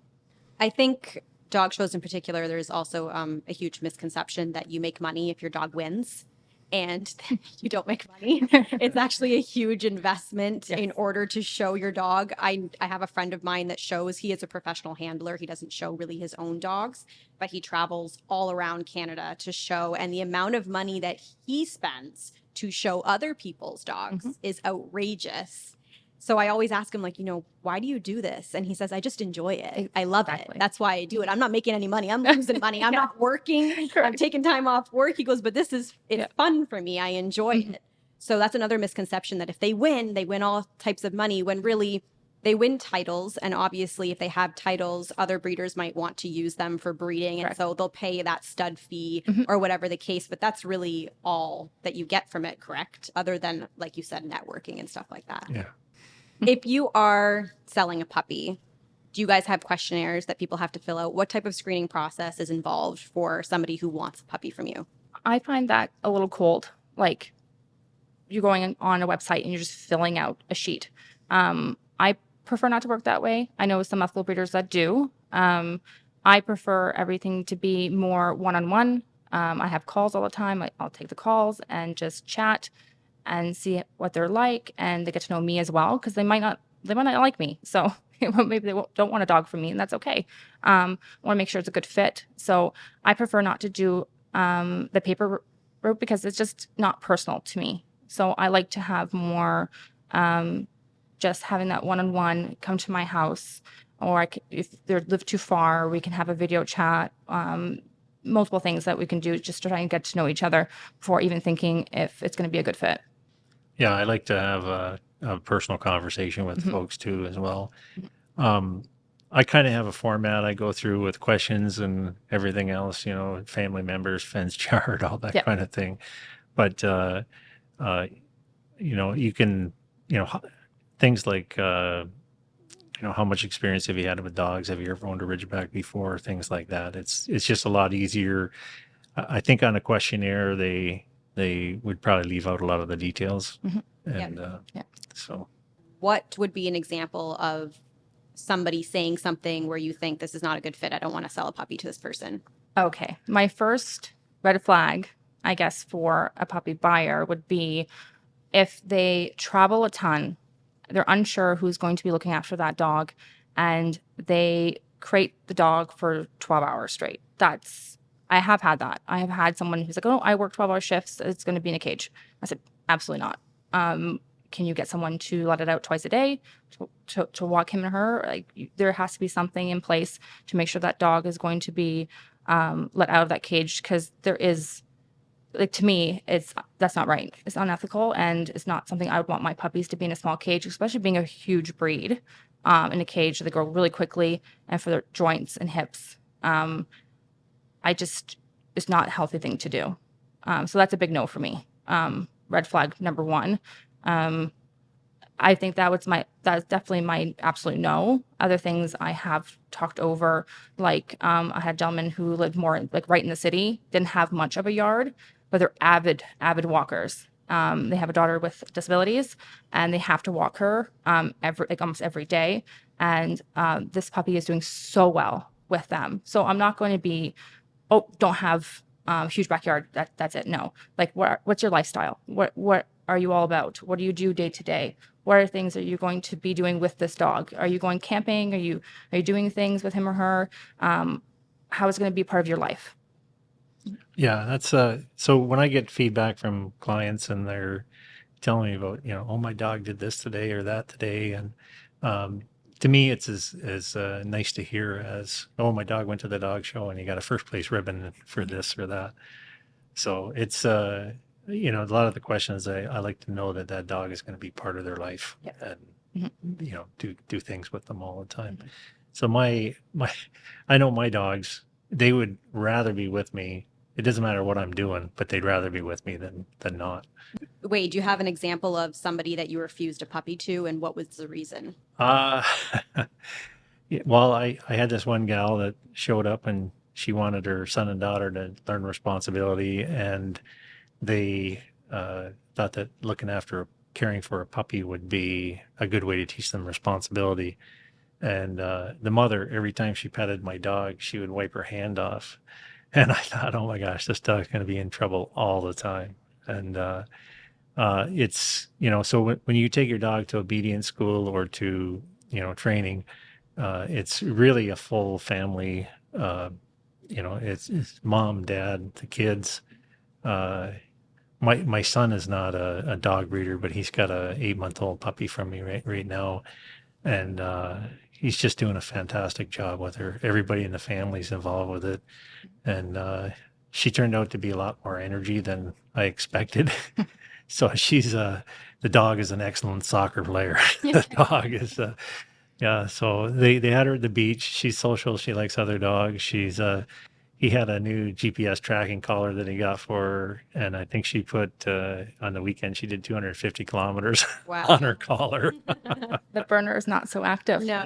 I think dog shows in particular, there's also a huge misconception that you make money if your dog wins. And you don't make money. It's actually a huge investment in order to show your dog. I have a friend of mine that shows. He is a professional handler. He doesn't show really his own dogs, but he travels all around Canada to show. And the amount of money that he spends to show other people's dogs is outrageous. So I always ask him, like, why do you do this? And he says, I just enjoy it. I love it. That's why I do it. I'm not making any money. I'm losing money. I'm not working. I'm taking time off work. He goes, but it's fun for me. I enjoy it. So that's another misconception, that if they win all types of money, when really they win titles. And obviously if they have titles, other breeders might want to use them for breeding. And so they'll pay that stud fee or whatever the case. But that's really all that you get from it, correct? Other than, like you said, networking and stuff like that. yeah. If you are selling a puppy, do you guys have questionnaires that people have to fill out? What type of screening process is involved for somebody who wants a puppy from you? I find that a little cold. Like, you're going on a website and you're just filling out a sheet. I prefer not to work that way. I know some ethical breeders that do. I prefer everything to be more one-on-one. I have calls all the time. I'll take the calls and just chat and see what they're like, and they get to know me as well, because they might not like me. So maybe they don't want a dog from me, and that's okay. I want to make sure it's a good fit. So I prefer not to do the paper route, because it's just not personal to me. So I like to have more just having that one-on-one, come to my house, or if they live too far, we can have a video chat. Multiple things that we can do just to try and get to know each other before even thinking if it's going to be a good fit. Yeah, I like to have a personal conversation with folks too, as well. I kind of have a format I go through with questions and everything else, family members, fence chart, all that kind of thing. But, you can, things like, how much experience have you had with dogs? Have you ever owned a Ridgeback before? Things like that. It's just a lot easier. I think on a questionnaire, they would probably leave out a lot of the details. And so. What would be an example of somebody saying something where you think this is not a good fit? I don't want to sell a puppy to this person. Okay. My first red flag, I guess, for a puppy buyer would be if they travel a ton, they're unsure who's going to be looking after that dog, and they crate the dog for 12 hours straight. I have had that. I have had someone who's like, oh, I work 12-hour shifts. It's going to be in a cage. I said, absolutely not. Can you get someone to let it out twice a day to walk him and her? There has to be something in place to make sure that dog is going to be let out of that cage, because there is, to me, that's not right. It's unethical, and it's not something I would want my puppies to be in a small cage, especially being a huge breed in a cage. They grow really quickly, and for their joints and hips. It's not a healthy thing to do. So that's a big no for me. Red flag number one. I think that's definitely my absolute no. Other things I have talked over, like I had a gentleman who lived more like right in the city, didn't have much of a yard, but they're avid walkers. They have a daughter with disabilities, and they have to walk her almost every day. And this puppy is doing so well with them. So I'm not going to be, oh, don't have huge backyard. That's it. No. Like, what's your lifestyle? What are you all about? What do you do day to day? What are things that you're going to be doing with this dog? Are you going camping? Are you doing things with him or her? How is it going to be part of your life? Yeah, that's so when I get feedback from clients and they're telling me about, oh, my dog did this today or that today, and um, to me, it's as nice to hear as, oh, my dog went to the dog show and he got a first place ribbon for this or that. So it's a lot of the questions I like to know that that dog is going to be part of their life Yeah. and Mhm. do things with them all the time. So my I know my dogs, they would rather be with me. It doesn't matter what I'm doing, but they'd rather be with me than not. Wait, do you have an example of somebody that you refused a puppy to, and what was the reason? Uh yeah, well, I had this one gal that showed up and she wanted her son and daughter to learn responsibility, and they thought that looking after caring for a puppy would be a good way to teach them responsibility. And the mother, every time she petted my dog, she would wipe her hand off. And I thought, oh my gosh, this dog's going to be in trouble all the time. And it's, so when you take your dog to obedience school or to, training, it's really a full family. It's mom, dad, the kids. Uh, my son is not a dog breeder, but he's got a 8-month-old puppy from me right now, and he's just doing a fantastic job with her. Everybody in the family's involved with it, and she turned out to be a lot more energy than I expected. So the dog is an excellent soccer player. The dog is yeah. So they had her at the beach. She's social. She likes other dogs. He had a new GPS tracking collar that he got for her, and I think she put on the weekend she did 250 kilometers Wow. on her collar. The burner is not so active. No.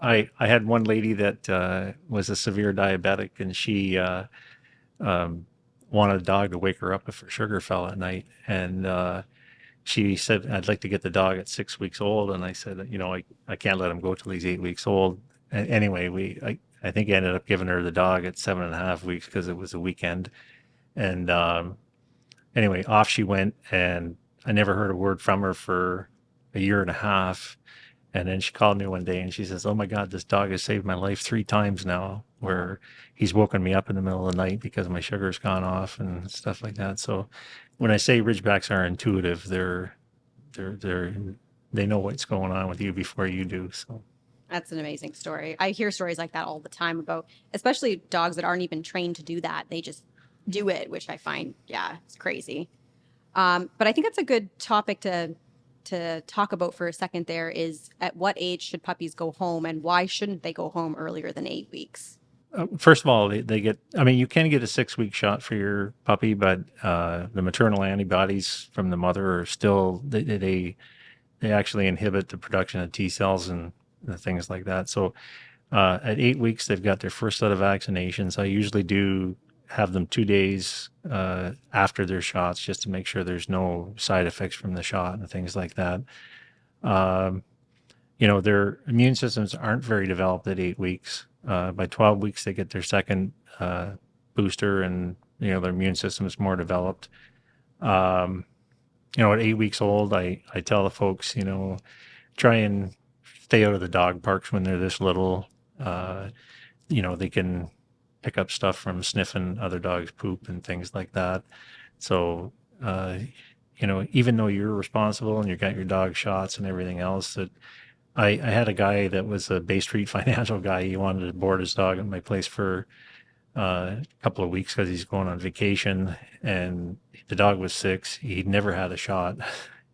I had one lady that was a severe diabetic, and she wanted a dog to wake her up if her sugar fell at night, and she said, "I'd like to get the dog at 6 weeks old," and I said, I can't let him go till he's 8 weeks old. Anyway, I think I ended up giving her the dog at 7.5 weeks because it was a weekend. And anyway, off she went, and I never heard a word from her for a year and a half. And then she called me one day and she says, "Oh my God, this dog has saved my life 3 times now, where he's woken me up in the middle of the night because my sugar's gone off and stuff like that." So when I say Ridgebacks are intuitive, they're they know what's going on with you before you do. So That's an amazing story. I hear stories like that all the time about, especially dogs that aren't even trained to do that. They just do it, which I find, yeah, it's crazy. But I think that's a good topic to talk about for a second. There is, at what age should puppies go home, and why shouldn't they go home earlier than 8 weeks? first of all, they get, I mean, you can get a 6-week shot for your puppy, but the maternal antibodies from the mother are still, they actually inhibit the production of T cells and things like that. So at 8 weeks, they've got their first set of vaccinations. I usually do have them 2 days after their shots just to make sure there's no side effects from the shot and things like that. Their immune systems aren't very developed at 8 weeks. By 12 weeks, they get their second booster, and their immune system is more developed. At 8 weeks old, I tell the folks, try and stay out of the dog parks when they're this little. They can pick up stuff from sniffing other dogs' poop and things like that. So, even though you're responsible and you got your dog shots and everything else, that I had a guy that was a Bay Street financial guy. He wanted to board his dog at my place for a couple of weeks because he's going on vacation, and the dog was 6. He'd never had a shot.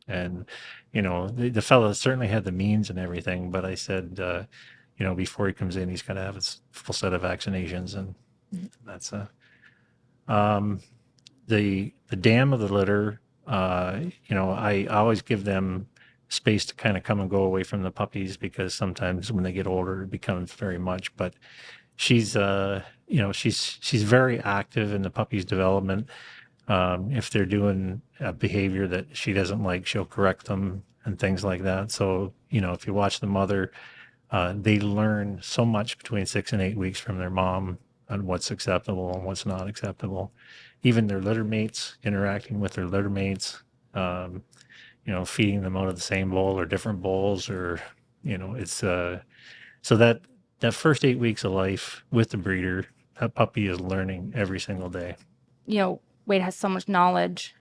And, the fellow certainly had the means and everything, but I said, before he comes in, he's got to have his full set of vaccinations. And that's the dam of the litter. I always give them space to kind of come and go away from the puppies, because sometimes when they get older, it becomes very much. But she's, she's very active in the puppy's development. If they're doing a behavior that she doesn't like, she'll correct them and things like that. So, if you watch the mother, they learn so much between 6 and 8 weeks from their mom on what's acceptable and what's not acceptable. Even their litter mates, interacting with their litter mates, feeding them out of the same bowl or different bowls, or, it's so that first 8 weeks of life with the breeder, that puppy is learning every single day. Wade has so much knowledge.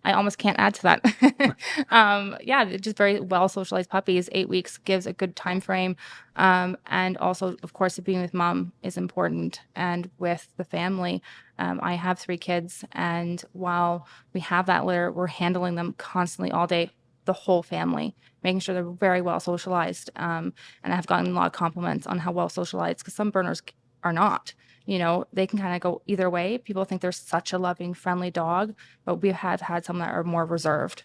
I almost can't add to that. Yeah, just very well socialized puppies. 8 weeks gives a good time frame. And also, of course, being with mom is important, and with the family. I have 3 kids, and while we have that litter, we're handling them constantly all day, the whole family, making sure they're very well socialized. And I've gotten a lot of compliments on how well socialized, because some burners are not. They can kind of go either way. People think they're such a loving, friendly dog, but we have had some that are more reserved.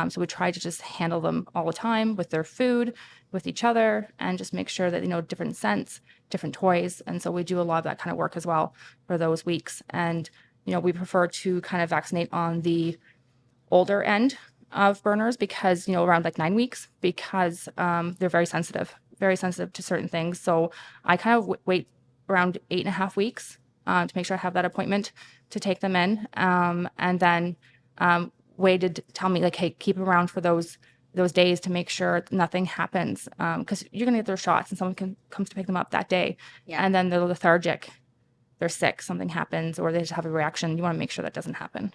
So we try to just handle them all the time with their food, with each other, and just make sure that, different scents, different toys. And so we do a lot of that kind of work as well for those weeks. And, we prefer to kind of vaccinate on the older end of burners, because, around like 9 weeks, because they're very sensitive to certain things. So I kind of wait around 8.5 weeks to make sure I have that appointment to take them in. And then Wade did tell me, like, hey, keep them around for those days to make sure nothing happens, because you're going to get their shots and someone comes to pick them up that day. Yeah. And then they're lethargic, they're sick, something happens, or they just have a reaction. You want to make sure that doesn't happen.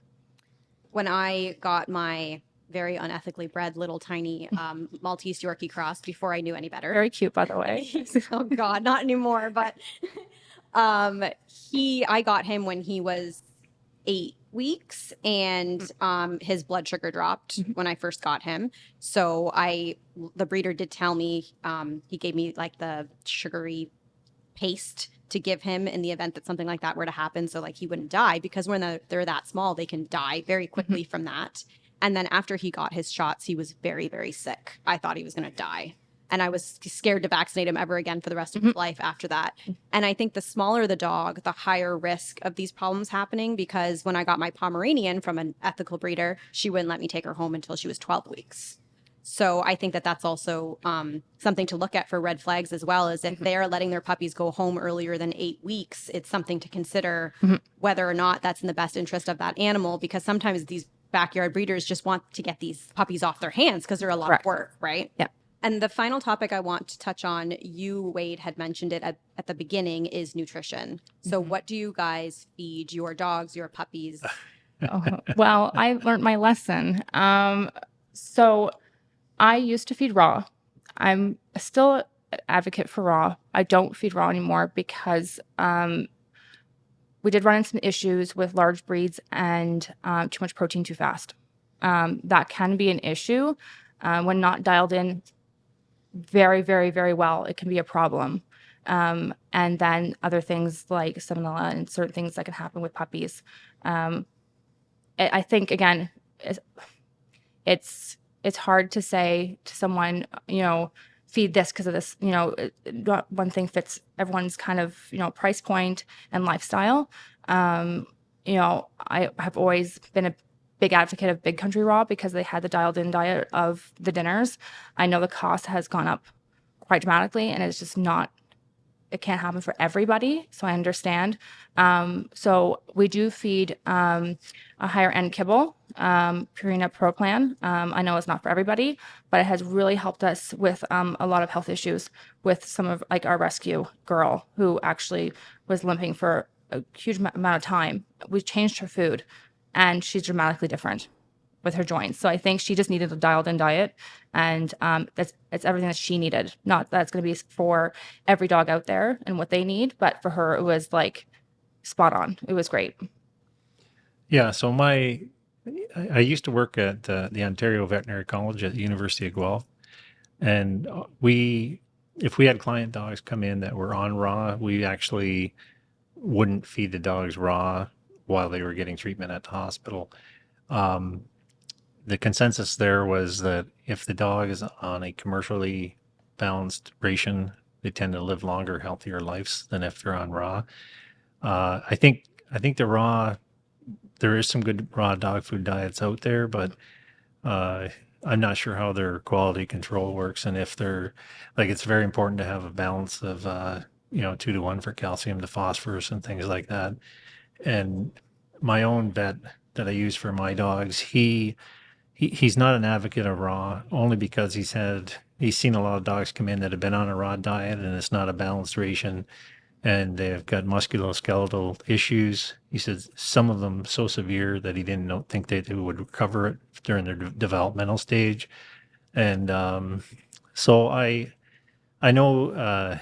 When I got my very unethically bred little tiny Maltese Yorkie cross, before I knew any better. Very cute, by the way. Oh God, not anymore. But I got him when he was 8 weeks, and his blood sugar dropped when I first got him. So the breeder did tell me, he gave me like the sugary paste to give him in the event that something like that were to happen, so like he wouldn't die, because when they're that small, they can die very quickly from that. And then after he got his shots, he was very, very sick. I thought he was going to die. And I was scared to vaccinate him ever again for the rest of his life after that. And I think the smaller the dog, the higher risk of these problems happening, because when I got my Pomeranian from an ethical breeder, she wouldn't let me take her home until she was 12 weeks. So I think that that's also something to look at for red flags as well, is if they're letting their puppies go home earlier than 8 weeks, it's something to consider whether or not that's in the best interest of that animal, because sometimes these backyard breeders just want to get these puppies off their hands because they're a lot of work, right? Yeah. And the final topic I want to touch on, you, Wade, had mentioned it at the beginning, is nutrition. So what do you guys feed your dogs, your puppies? Well, I learned my lesson. So I used to feed raw. I'm still an advocate for raw. I don't feed raw anymore because we did run into some issues with large breeds and too much protein too fast. That can be an issue when not dialed in very, very, very well. It can be a problem. And then other things like salmonella and certain things that can happen with puppies. I think, again, it's hard to say to someone, feed this because of this, not one thing fits everyone's kind of, price point and lifestyle. I have always been a big advocate of Big Country Raw because they had the dialed in diet of the dinners. I know the cost has gone up quite dramatically, and it's just not, it can't happen for everybody. So I understand. So we do feed a higher end kibble, Purina Pro Plan. I know it's not for everybody, but it has really helped us with a lot of health issues with some of like our rescue girl who actually was limping for a huge amount of time. We changed her food and she's dramatically different with her joints. So I think she just needed a dialed in diet, and it's everything that she needed. Not that it's going to be for every dog out there and what they need, but for her, it was like spot on. It was great. Yeah. So I used to work at the Ontario Veterinary College at the University of Guelph. And if we had client dogs come in that were on raw, we actually wouldn't feed the dogs raw while they were getting treatment at the hospital. the consensus there was that if the dog is on a commercially balanced ration, they tend to live longer, healthier lives than if they're on raw. I think the raw, there is some good raw dog food diets out there, but I'm not sure how their quality control works, and if they're like, it's very important to have a balance of 2 to 1 for calcium to phosphorus and things like that. And my own vet that I use for my dogs, he's not an advocate of raw, only because he's seen a lot of dogs come in that have been on a raw diet and it's not a balanced ration, and they've got musculoskeletal issues. He says some of them so severe that he didn't think they would recover it during their developmental stage. And so I know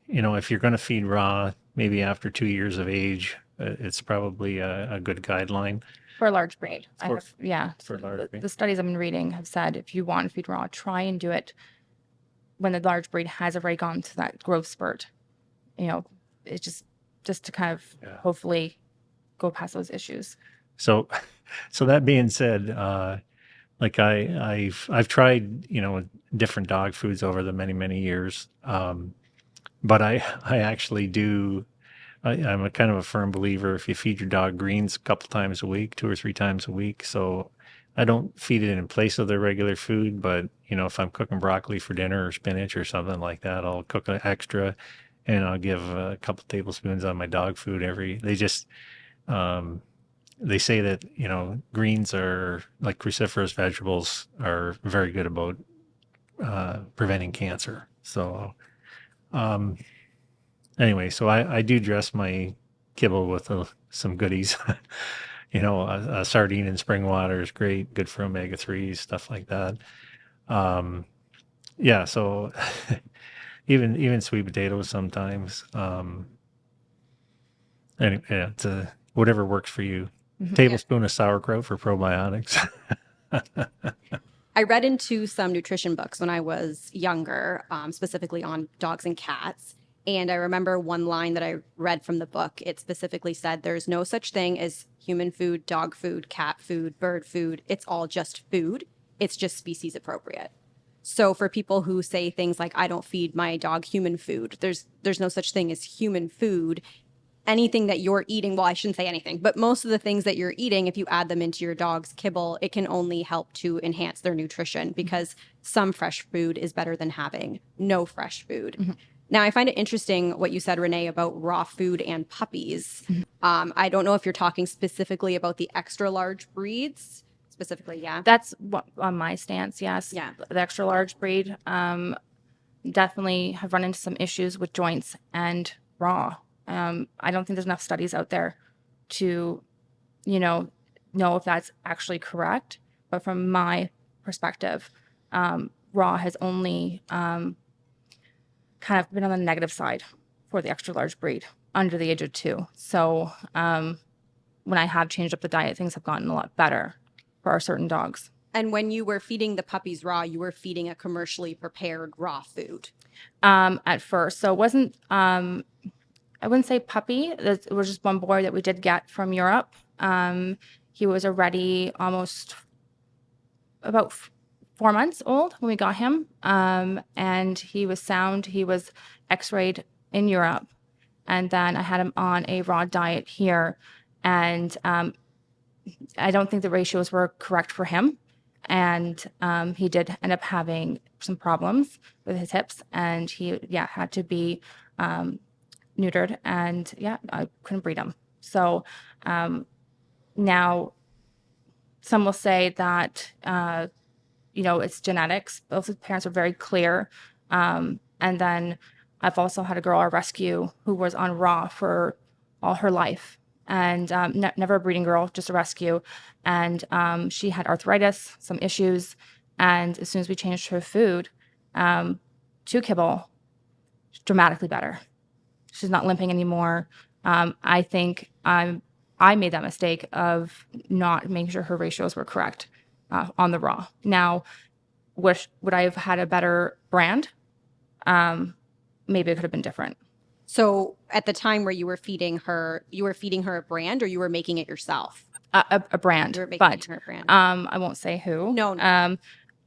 if you're going to feed raw, maybe after 2 years of age, it's probably a good guideline. For a large breed. For So large breed. the studies I've been reading have said if you want to feed raw, try and do it when the large breed has already gone to that growth spurt. It's just to kind of Yeah. hopefully go past those issues. So that being said, like I've tried different dog foods over the many years, but I actually do. I'm a kind of a firm believer if you feed your dog greens a couple times a week, 2 or 3 times a week. So I don't feed it in place of their regular food, but if I'm cooking broccoli for dinner or spinach or something like that, I'll cook an extra, and I'll give a couple tablespoons on my dog food they say that greens are like cruciferous vegetables are very good about preventing cancer. So anyway, so I do dress my kibble with some goodies. A sardine in spring water is great, good for omega-3s, stuff like that. Yeah, so even sweet potatoes sometimes. Anyway, yeah, it's whatever works for you. Tablespoon of sauerkraut for probiotics. I read into some nutrition books when I was younger, specifically on dogs and cats. And I remember one line that I read from the book. It specifically said, there's no such thing as human food, dog food, cat food, bird food. It's all just food. It's just species appropriate. So for people who say things like, I don't feed my dog human food, there's no such thing as human food. Anything that you're eating, well, I shouldn't say anything, but most of the things that you're eating, if you add them into your dog's kibble, it can only help to enhance their nutrition, because some fresh food is better than having no fresh food. Mm-hmm. Now, I find it interesting what you said, Rene, about raw food and puppies. Mm-hmm. I don't know if you're talking specifically about the extra large breeds. Specifically, yeah. That's what, on my stance, yes. Yeah. The extra large breed definitely have run into some issues with joints and raw. I don't think there's enough studies out there to, know if that's actually correct. But from my perspective, raw has only kind of been on the negative side for the extra large breed under the age of 2. So when I have changed up the diet, things have gotten a lot better for our certain dogs. And when you were feeding the puppies raw, you were feeding a commercially prepared raw food? At first. So it wasn't... I wouldn't say puppy. It was just one boy that we did get from Europe. He was already almost about 4 months old when we got him. And he was sound. He was x-rayed in Europe. And then I had him on a raw diet here. And I don't think the ratios were correct for him. And he did end up having some problems with his hips. And he, had to be... neutered, and I couldn't breed him. So now some will say that it's genetics. Both his parents are very clear. And then I've also had a girl I rescue who was on raw for all her life, and never a breeding girl, just a rescue. And she had arthritis, some issues, and as soon as we changed her food to kibble, dramatically better. She's not limping anymore. I think I made that mistake of not making sure her ratios were correct on the raw. Now, would I have had a better brand? Maybe it could have been different. So at the time where you were feeding her a brand, or you were making it yourself? a brand, You're making but her brand. I won't say who. No.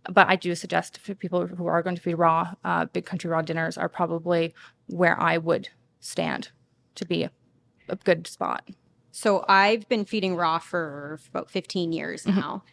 But I do suggest for people who are going to feed raw, Big Country Raw dinners are probably where I would stand to be a good spot. So I've been feeding raw for about 15 years now.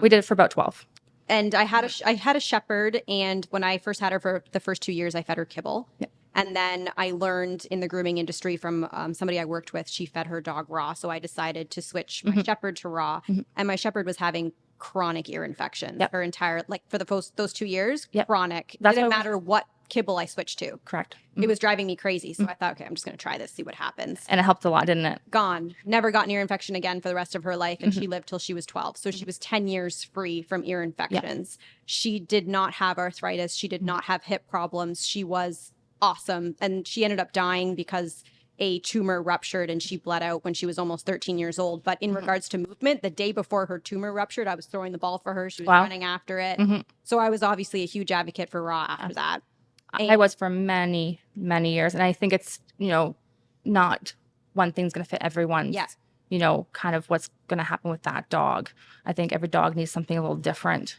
We did it for about 12. And I had a shepherd, and when I first had her for the first 2 years, I fed her kibble. Yeah. And then I learned in the grooming industry from somebody I worked with, she fed her dog raw. So I decided to switch my shepherd to raw. And my shepherd was having chronic ear infections Yep. her entire, like for those 2 years, Yep. chronic. That's Didn't why matter what kibble I switched to. Correct. It was driving me crazy. So I thought, okay, I'm just going to try this, see what happens. And it helped a lot, didn't it? Gone. Never got an ear infection again for the rest of her life. And she lived till she was 12. So she was 10 years free from ear infections. She did not have arthritis. She did not have hip problems. She was awesome. And she ended up dying because a tumor ruptured and she bled out when she was almost 13 years old. But in regards to movement, the day before her tumor ruptured, I was throwing the ball for her. She was running after it. So I was obviously a huge advocate for raw after that. I was for many, many years. And I think it's, not one thing's going to fit everyone's, kind of what's going to happen with that dog. I think every dog needs something a little different.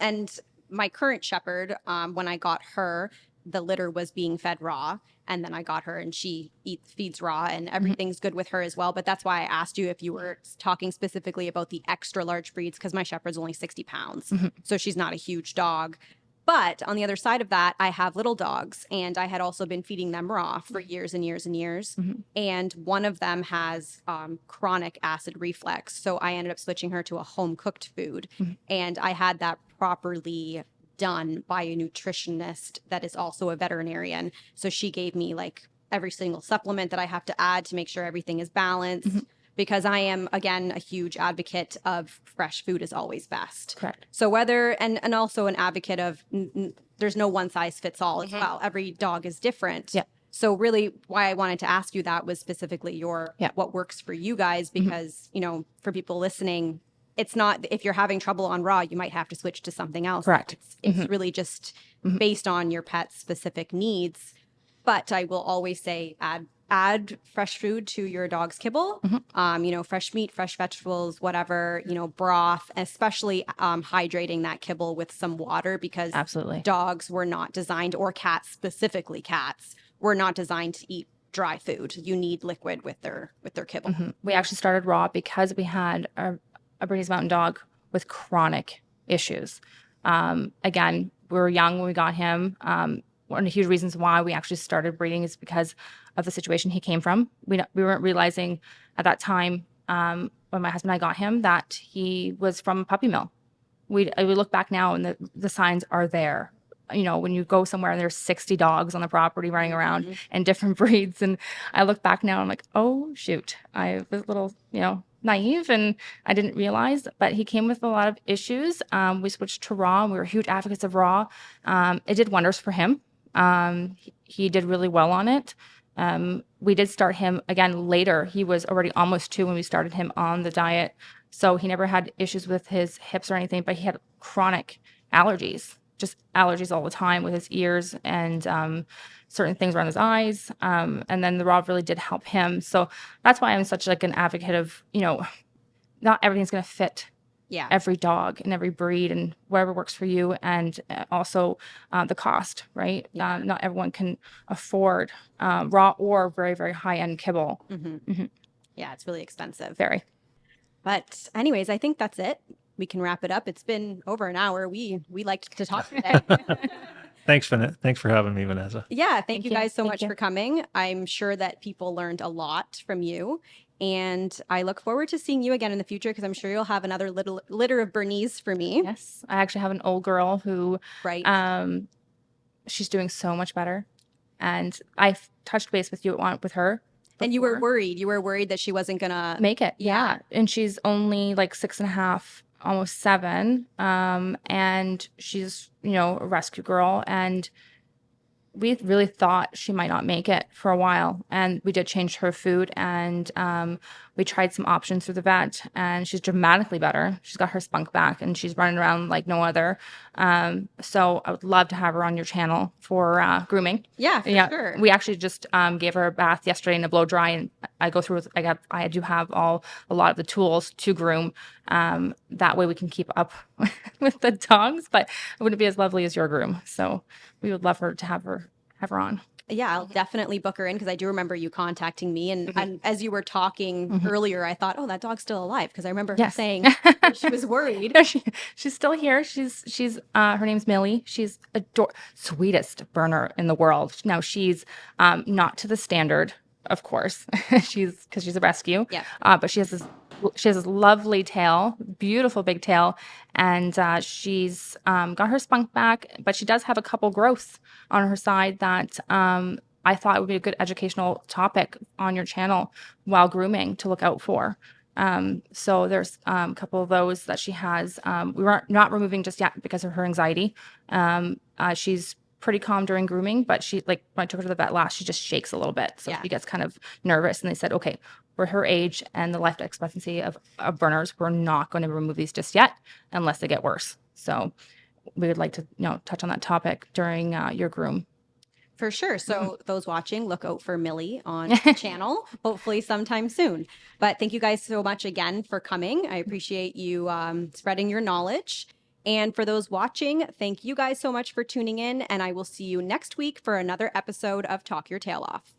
And my current shepherd, when I got her, the litter was being fed raw, and then I got her and she feeds raw, and everything's good with her as well. But that's why I asked you if you were talking specifically about the extra large breeds, because my shepherd's only 60 pounds. So she's not a huge dog. But on the other side of that, I have little dogs, and I had also been feeding them raw for years and years and years. And one of them has chronic acid reflux. So I ended up switching her to a home cooked food. And I had that properly done by a nutritionist that is also a veterinarian. So she gave me like every single supplement that I have to add to make sure everything is balanced. Because I am, again, a huge advocate of fresh food is always best. Correct. So and also an advocate of there's no one size fits all as well. Every dog is different. Yeah. So really why I wanted to ask you that was specifically what works for you guys, because, for people listening, it's not, if you're having trouble on raw, you might have to switch to something else. Correct. It's really just based on your pet's specific needs. But I will always say add fresh food to your dog's kibble, fresh meat, fresh vegetables, whatever, broth, especially hydrating that kibble with some water, because Absolutely. dogs were not designed, or cats, specifically cats, were not designed to eat dry food. You need liquid with their kibble. We actually started raw because we had a Bernese Mountain Dog with chronic issues. Again, we were young when we got him. One of the huge reasons why we actually started breeding is because of the situation he came from. We weren't realizing at that time, when my husband and I got him, that he was from a puppy mill. We look back now and the signs are there. When you go somewhere and there's 60 dogs on the property running around and different breeds. And I look back now and I'm like, oh, shoot. I was a little, naive and I didn't realize, but he came with a lot of issues. We switched to raw. We were huge advocates of raw. It did wonders for him. He did really well on it. We did start him again later. He was already almost 2 when we started him on the diet. So he never had issues with his hips or anything, but he had chronic allergies, just allergies all the time with his ears and certain things around his eyes. And then the raw really did help him. So that's why I'm such like an advocate of, not everything's going to fit every dog and every breed and whatever works for you. And also the cost, right? Not everyone can afford raw or very, very high-end kibble. Yeah, it's really expensive. Very. But anyways, I think that's it. We can wrap it up. It's been over an hour. We liked to talk today. Thanks for having me, Vanessa. Yeah, thank you guys so Thank much you. for coming. I'm sure that people learned a lot from you. And I look forward to seeing you again in the future, because I'm sure you'll have another little litter of Bernese for me. Yes. I actually have an old girl who, Right. She's doing so much better. And I've touched base with her. And you were before. worried. You were worried that she wasn't going to Make it. Yeah. And she's only like 6.5, almost 7. And she's, a rescue girl. And we really thought she might not make it for a while. And we did change her food. And We tried some options through the vet, and she's dramatically better. She's got her spunk back, and she's running around like no other. So I would love to have her on your channel for grooming. Yeah, for sure. We actually just gave her a bath yesterday in a blow dry, and I go through. I do have a lot of the tools to groom. That way we can keep up with the dogs, but it wouldn't be as lovely as your groom. So we would love her to have her on. Yeah, I'll definitely book her in because I do remember you contacting me. And as you were talking earlier, I thought, oh, that dog's still alive because I remember her saying she was worried. No, she's still here. She's her name's Millie. She's sweetest burner in the world. Now she's not to the standard, of course. Because she's a rescue. Yeah. But she has this lovely tail, beautiful big tail, and she's got her spunk back, but she does have a couple growths on her side that I thought would be a good educational topic on your channel while grooming to look out for. So there's a couple of those that she has. We were not removing just yet because of her anxiety. She's pretty calm during grooming, but she, like, when I took her to the vet last, she just shakes a little bit. So she gets kind of nervous, and they said, okay, for her age and the life expectancy of burners, we're not going to remove these just yet unless they get worse. So we would like to, touch on that topic during your groom. For sure. So those watching, look out for Millie on the channel, hopefully sometime soon. But thank you guys so much again for coming. I appreciate you spreading your knowledge. And for those watching, thank you guys so much for tuning in. And I will see you next week for another episode of Talk Your Tail Off.